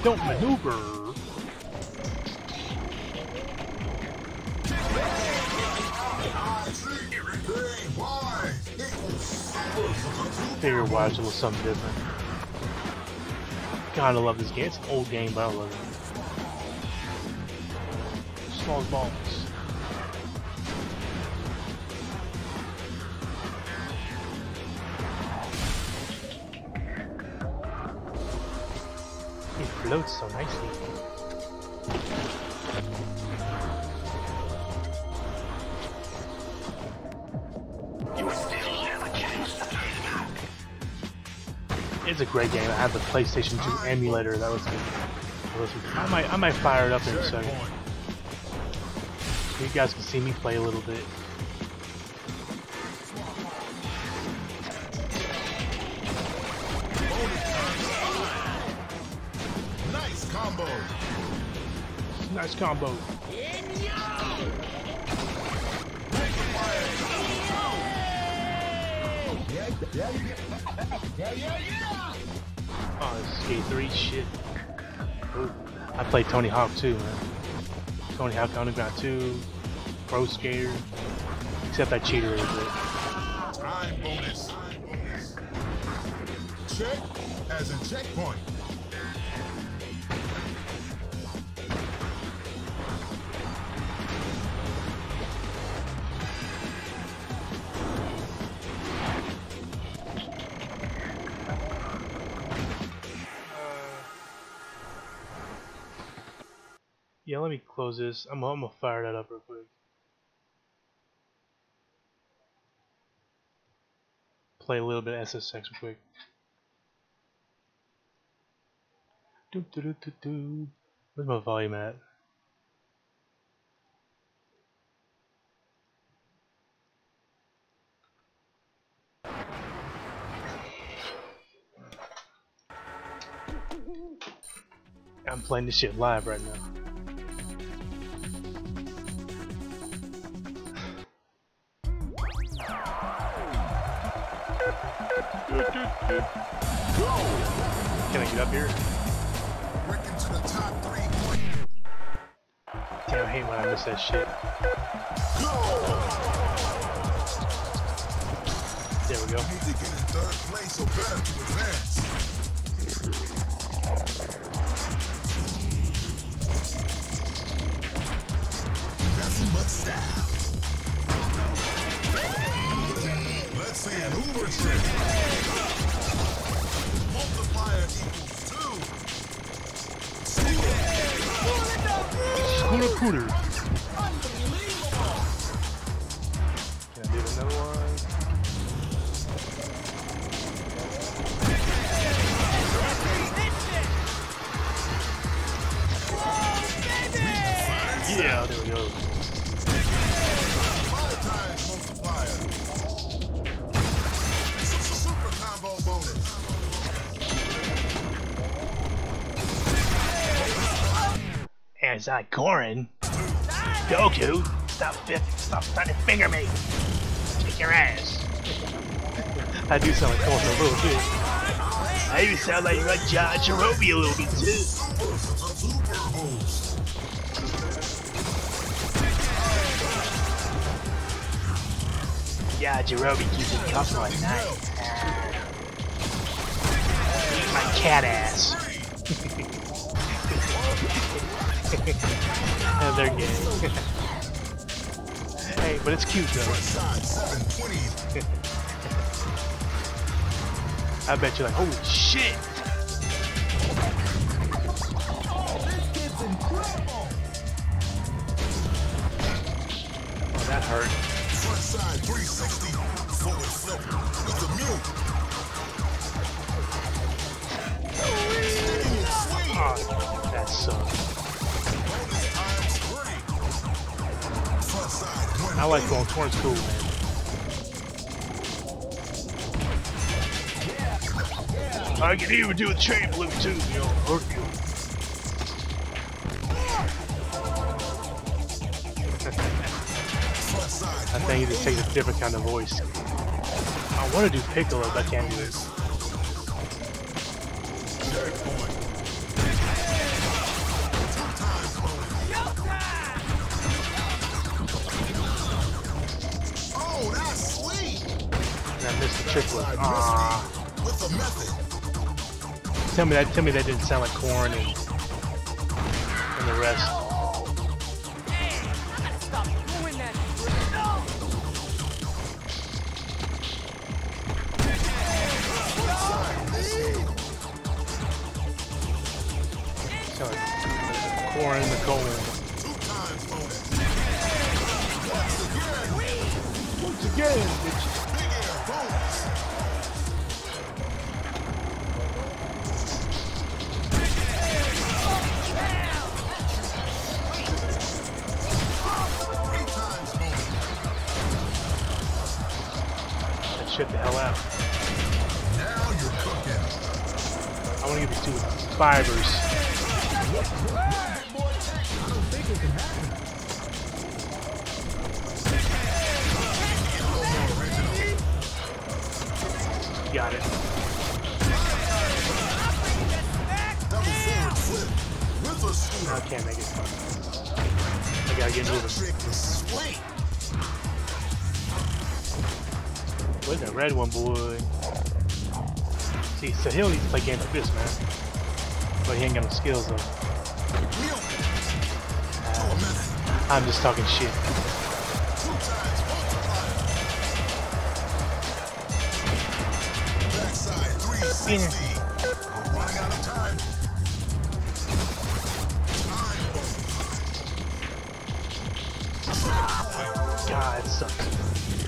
Don't maneuver. Figure wise, it was something different. God, I love this game. It's an old game, but I love it. Small balls. loads so nicely. It's a great game. I have the PlayStation 2 emulator that was. I might fire it up in a second. So you guys can see me play a little bit. Nice combo. Nice combo. Oh, this is Skate 3 shit. Ooh. I played Tony Hawk too, man. Tony Hawk Underground 2, Pro Skater. Except I cheated a little bit. Time bonus. Check as in checkpoint. Yeah, let me close this. I'm gonna fire that up real quick. Play a little bit of SSX real quick. Where's my volume at? I'm playing this shit live right now. Can I get up here? Breaking to the top 3. Damn, I hate when I miss that shit. There we go. You need to get in third place or better to advance. Nothing but style. Let's see an Uber trick. Multiplier equals 2. Scooter Cooter. Can I do another one? Yeah, there we go. 5 times multiplier. Super combo bonus. Anti-Corin. Goku, stop trying to finger me. Kick your ass. I do sound like Corin a little bit. I even sound like John Jerobi a little bit too. Super boost. Yeah, Jerobi keeps it cuffed all night. Eat my cat ass. They're gay. Hey, but it's cute though. I bet you're like, holy shit! Oh, that hurt. Front side 360. Forward flip with the mute. Oh, that sucks. I like going towards cool, man. I can even do a chain blue too, you know. I think he just takes a different kind of voice. I want to do Piccolo, but I can't do it. Oh, that's sweet. And I missed the triplet. With the method. Tell me that didn't sound like Corn and the rest. more in the cold. Once again, bitch. Shut the hell out. Now you're cooking. I want to get these two fibers. Got it. No, I can't make it. I gotta get moving. Where's that red one, boy? See, so he'll need to play games like this, man. But he ain't got no skills, though. I'm just talking shit. God, it sucks.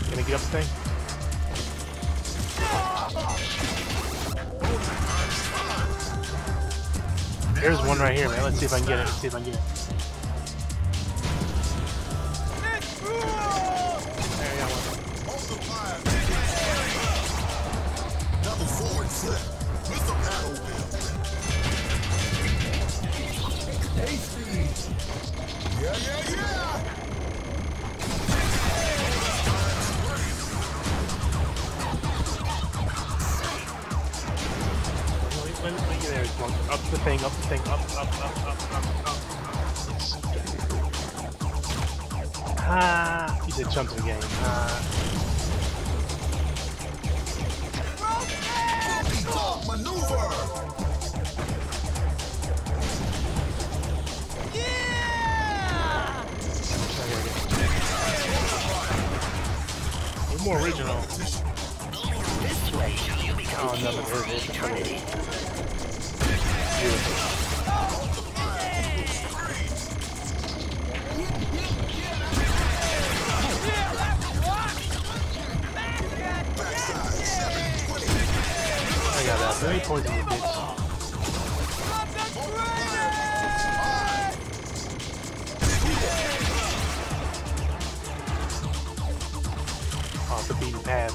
Gonna get up the thing? There's one right here, man. Let's see if I can get it. Let's see if I can get it. There, I got one. Double forward flip with the paddle wheel. Tasty. Yeah, yeah, yeah. There, up the thing, up the thing, up. Ah, he's a chump in the game. Maneuver. It's more original. Oh, nothing hurt it. Beautiful. I got that. Very poison, you bitch. Off the beaten path.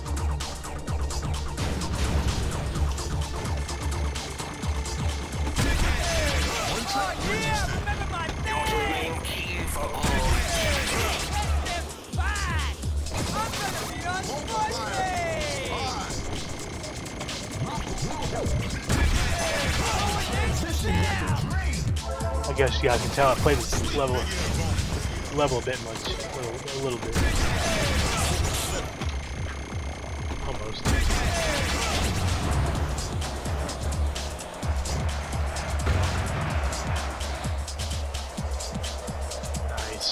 I guess you guys can tell I played this level a bit much, a little bit, almost. Nice.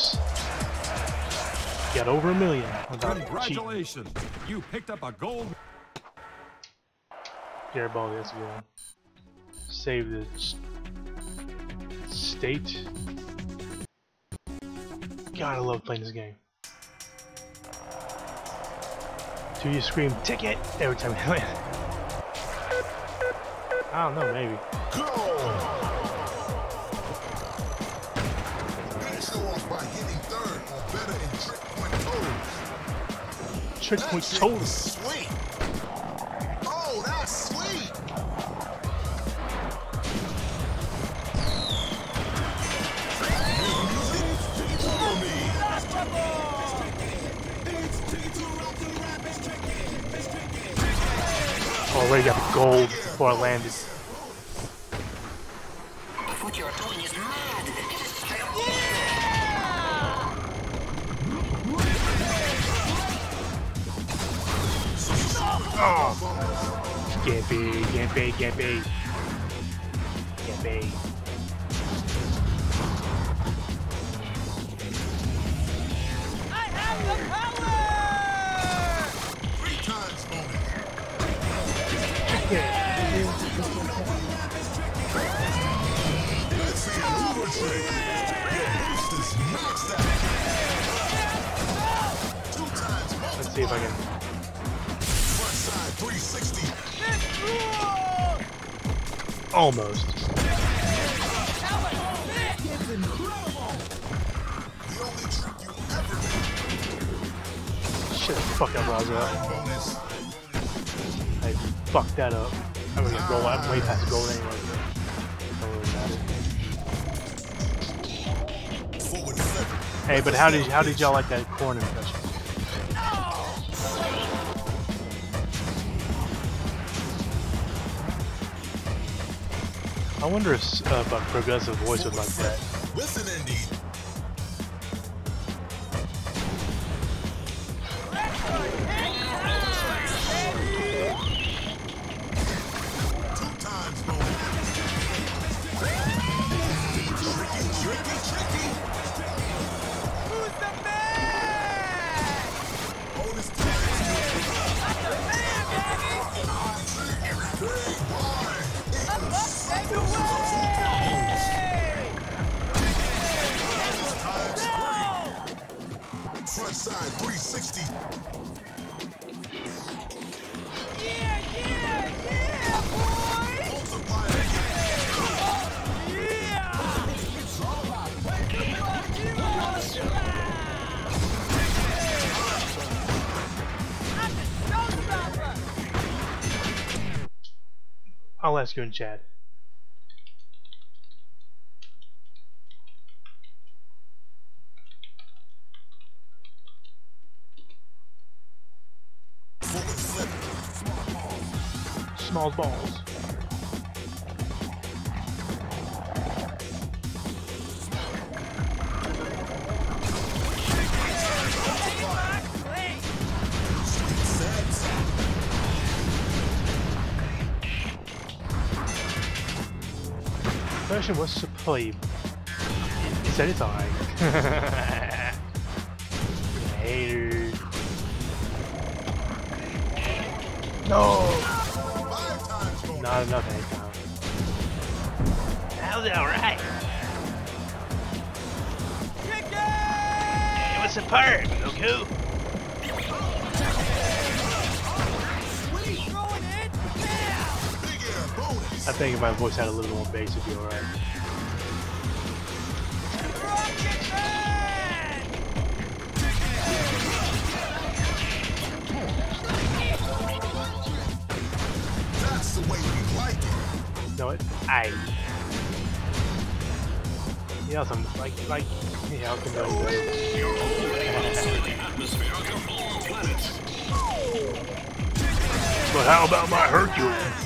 Got over 1 million. Congratulations! You picked up a gold. Garibaldi, that's a good one. Save the state. God, I love playing this game. Do you scream ticket every time you land? I don't know, maybe. Show off by hitting third or better in trick point total. Trick point total. Sweet. Oh, that's sweet. Already got the gold before I landed. What you're doing is mad. Oh! Gampy. I have the power! 3 times bonus. Let's see Uber trick. 360. Almost. The only trick you ever did. Shit, fuck up, Raza. Bonus. I fucked that up. I'm gonna get gold. I'm way past gold anyway. Don't really matter. Forward 7. Hey, but how did y'all like that corn impression? I wonder if a progressive voice would like that. Listen, indeed. Tricky. Who's the man? Bonus times. I'm the man, baby. I'm up and away. Front side 360. Yeah, boy. Multiplier. I'll ask you in chat. Small balls. Question was to play. He said it's alright. Hater. No! Not enough egg time. That was alright. It was superb, Goku. I think if my voice had a little more bass, it'd be alright. That's the way we like it. No, it. Yeah, some like yeah, I can do But how about my Hercules?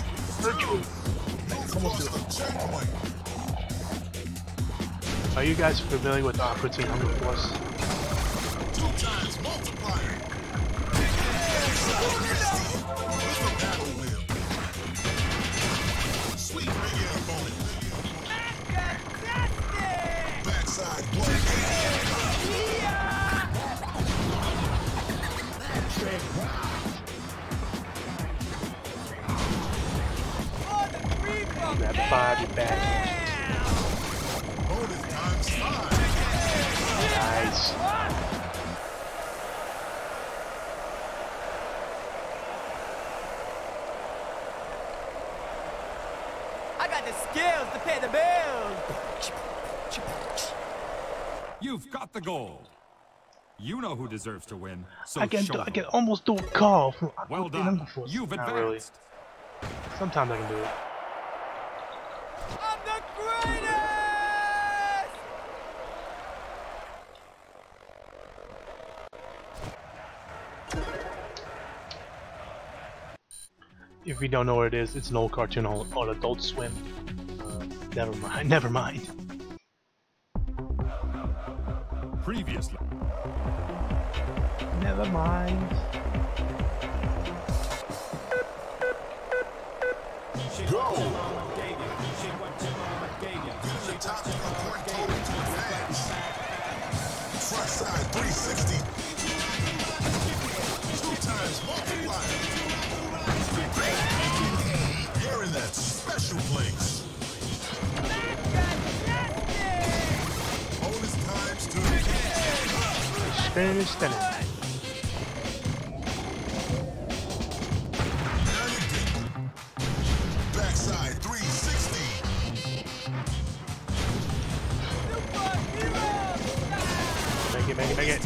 Are you guys familiar with Aqua Teen Hunger Force? 2 times multiplier. Sweet big air bonus. Backside 180. Grab 5, you bastard. Bonus times 5. Nice. I got the skills to pay the bills. You've got the gold. You know who deserves to win, so I can show I can them. almost do a call from Aqua Well Teen done. Hunger Force. You've Not really. advanced. Sometimes I can do it. I'm the greatest! If you don't know what it is, it's an old cartoon on Adult Swim. Never mind. Never mind. Previously. Never mind. Go! Get the top of the point total to advance. Front side 360. 2 times multiplier. You're in that special place. Bonus times 2. Spinning and spinning. it.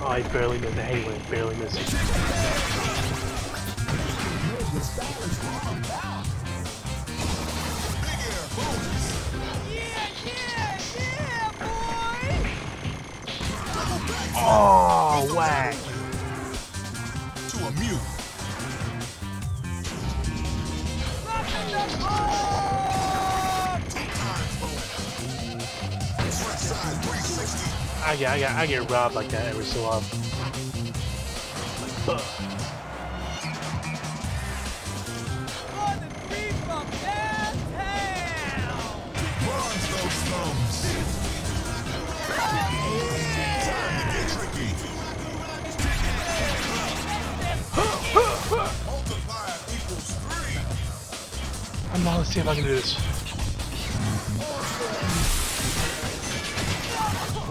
Oh, I barely missed. I hate when I barely miss it. Oh, whack. To a mute. I get robbed like that every so often. Like, come on, let's see if I can do this.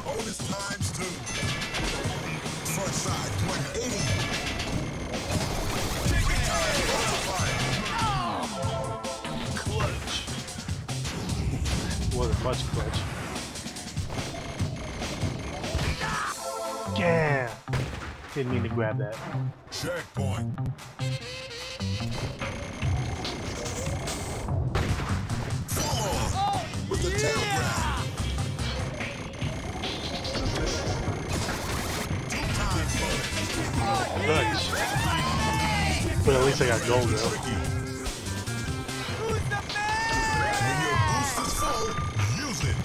Bonus times 2. Front side 180. Clutch. Wasn't much clutch. Yeah. Didn't mean to grab that. Checkpoint. Follow with the tail grab. 2 times bonus. Clutch. But at least I got gold though. When your boost is full, use it.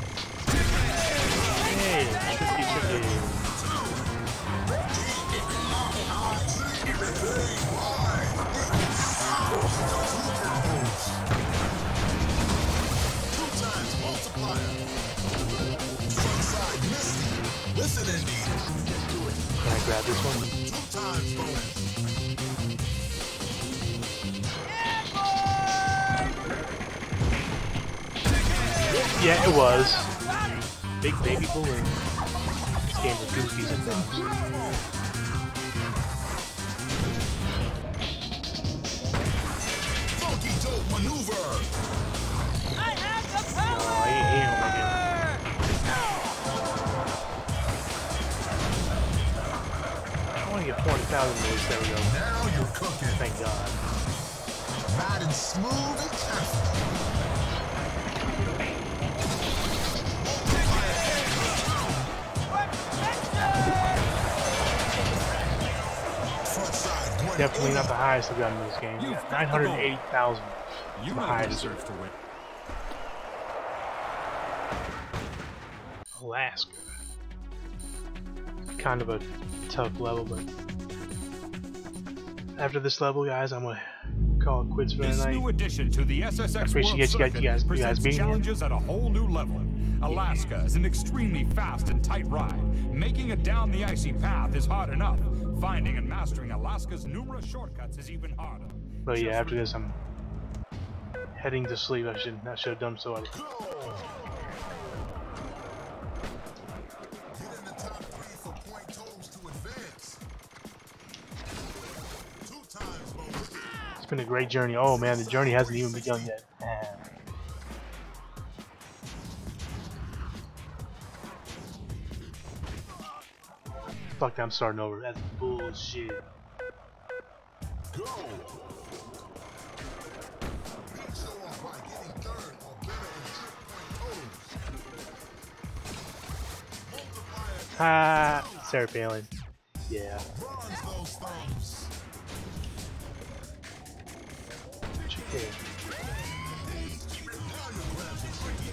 Hey, tricky. Listen, Indy. Can I grab this one? 2 times bonus. Yeah, it was. Big baby balloon. This game's a goofies at times. Funky dope maneuver. I have the power! No, I ain't here right now. I want to get 40,000 at least. There we go. Now you're cooking. Thank God. Riding smooth and careful. Front side, Definitely not the highest I've gotten in this game. You've got 980,000. You The know who highest. deserves to win. Alaska. Kind of a tough level, but after this level, guys, I'm gonna call it quits for This tonight. new addition to the SSX appreciate World you guys Circuit presents being here. challenges at a whole new level. Alaska is an extremely fast and tight ride. Making it down the icy path is hard enough. Finding and mastering Alaska's numerous shortcuts is even harder. But yeah, after this, I'm heading to sleep. I should have done so. Get in the top 3 for point totals to advance. 2 times bonus. It's been a great journey. Oh man, the journey hasn't even begun yet. Fuck, I'm starting over. That's bullshit. Go. Show off by getting 3rd or better in trip point totals. Ah, Sarah Palin. Yeah. Bronze those thumbs. Okay. Now your grabs are tricky.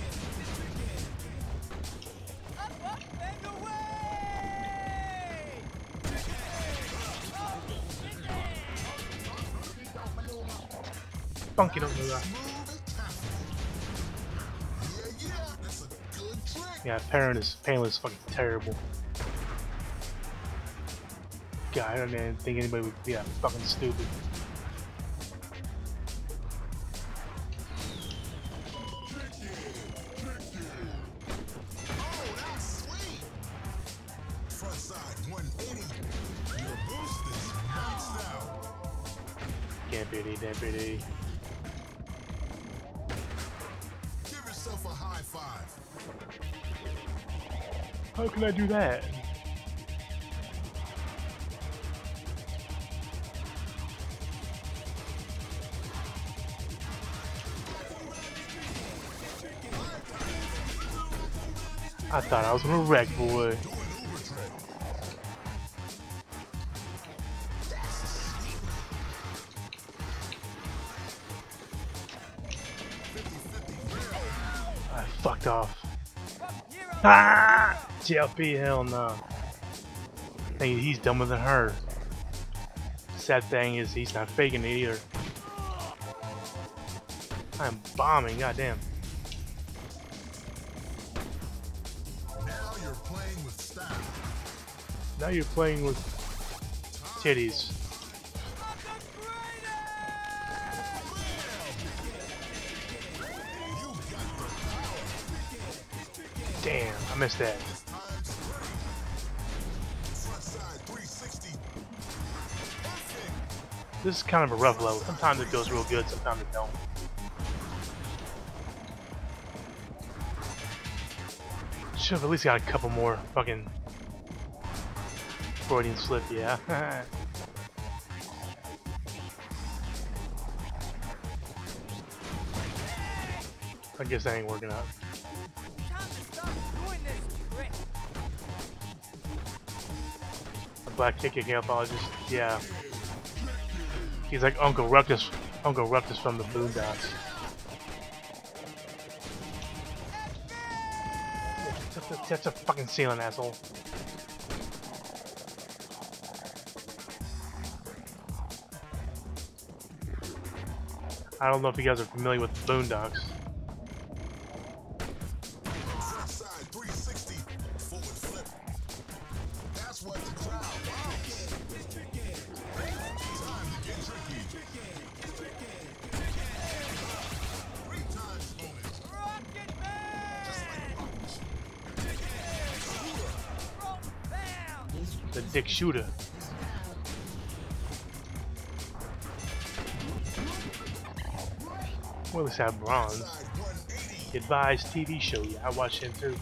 And away! Funky don't do that. Smooth and careful. Yeah, that's a good trick. Yeah, Palin is fucking terrible. God, I don't think anybody would be that fucking stupid. Oh, that's sweet. Front side 180. Your boost is maxed out. Can't pity, can't pity. How can I do that? I thought I was gonna wreck, boy. I fucked off. Ah! JLP, hell no. Think he's dumber than her. Sad thing is he's not faking it either. I'm bombing, goddamn. Now you're playing with style. Now you're playing with titties. Damn, I missed that. This is kind of a rough level. Sometimes it goes real good, sometimes it don't. Should have at least got a couple more fucking Freudian slip, yeah. I guess that ain't working out. The black kicking apologist, yeah. He's like Uncle Ruckus from the Boondocks. That's a fucking ceiling, asshole. I don't know if you guys are familiar with the Boondocks. Side 360, forward flip. That's what the crowd wants. Time to get tricky. 3 times bonus. Rocket Man! The Dick Shooter. Well, let's have bronze. Side 180. Advised TV show, yeah, I watched him too.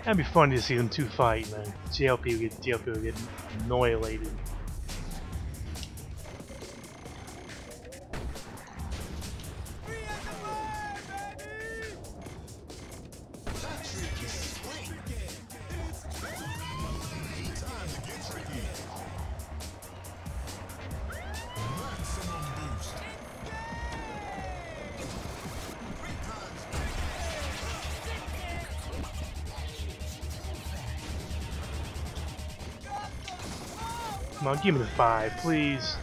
That'd be funny to see them two fight, man. JLP would get annihilated. Time to get tricky. Maximum boost. 3 times. Come on, give me the 5, please.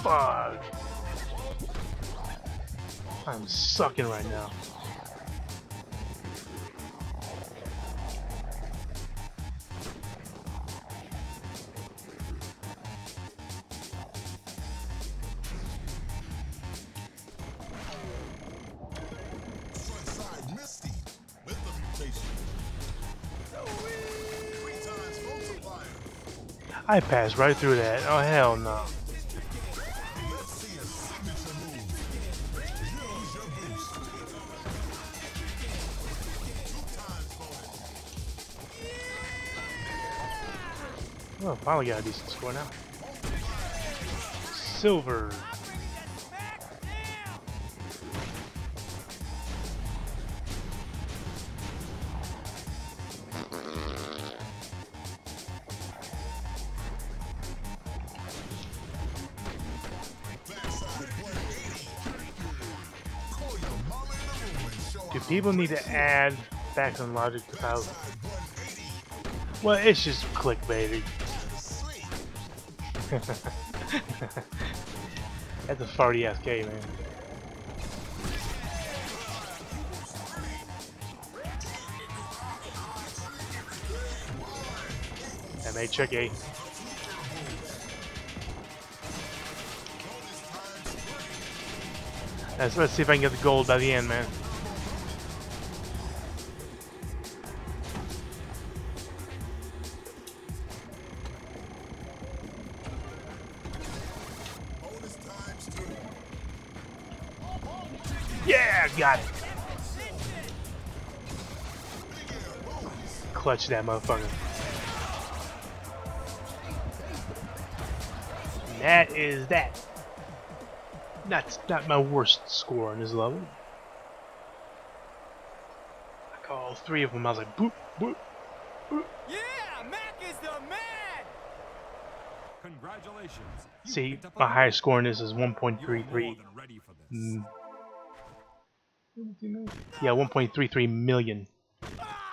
Fuck. I'm sucking right now. Front side Misty with the mutation. 3 times multiplier. I passed right through that. Oh, hell no. Let's see a signature move. Use your boost. 2 times bonus. Well, finally got a decent score now. Silver. Backside 180. Call your mama in the room and show Do her people need to add facts and logic without? side 180. Well, it's just clickbait. Sleep. That's a farty ass game, man. That made tricky. Let's see if I can get the gold by the end, man. Bonus times 2. Yeah, got it. Clutch that motherfucker. And that is that. That's not my worst score on this level. I call all three of them. I was like, boop, boop, boop. Yeah, Mac is the man! Congratulations. See, my highest score in this is 1.33. Yeah, 1.33 million.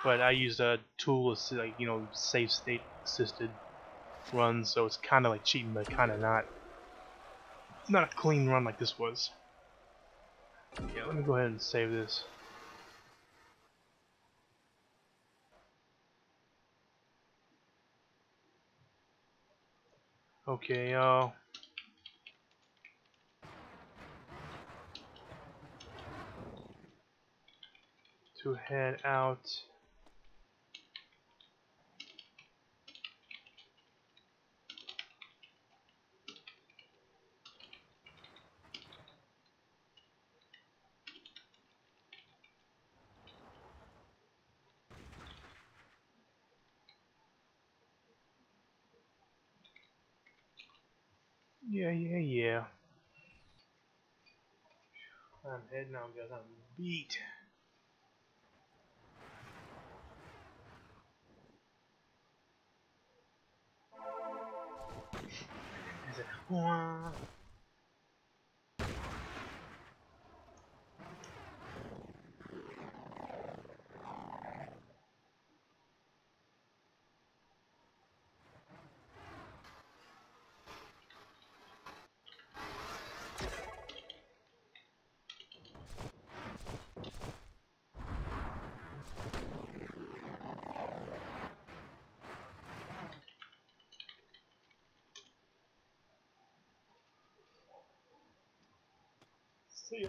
But I used a tool to, like, you know, save state assisted runs, so it's kind of like cheating, but kind of not. It's not a clean run like this was. Yeah, let me go ahead and save this. Okay, y'all. To head out. Yeah. I'm heading out because I'm beat. Is it? See ya.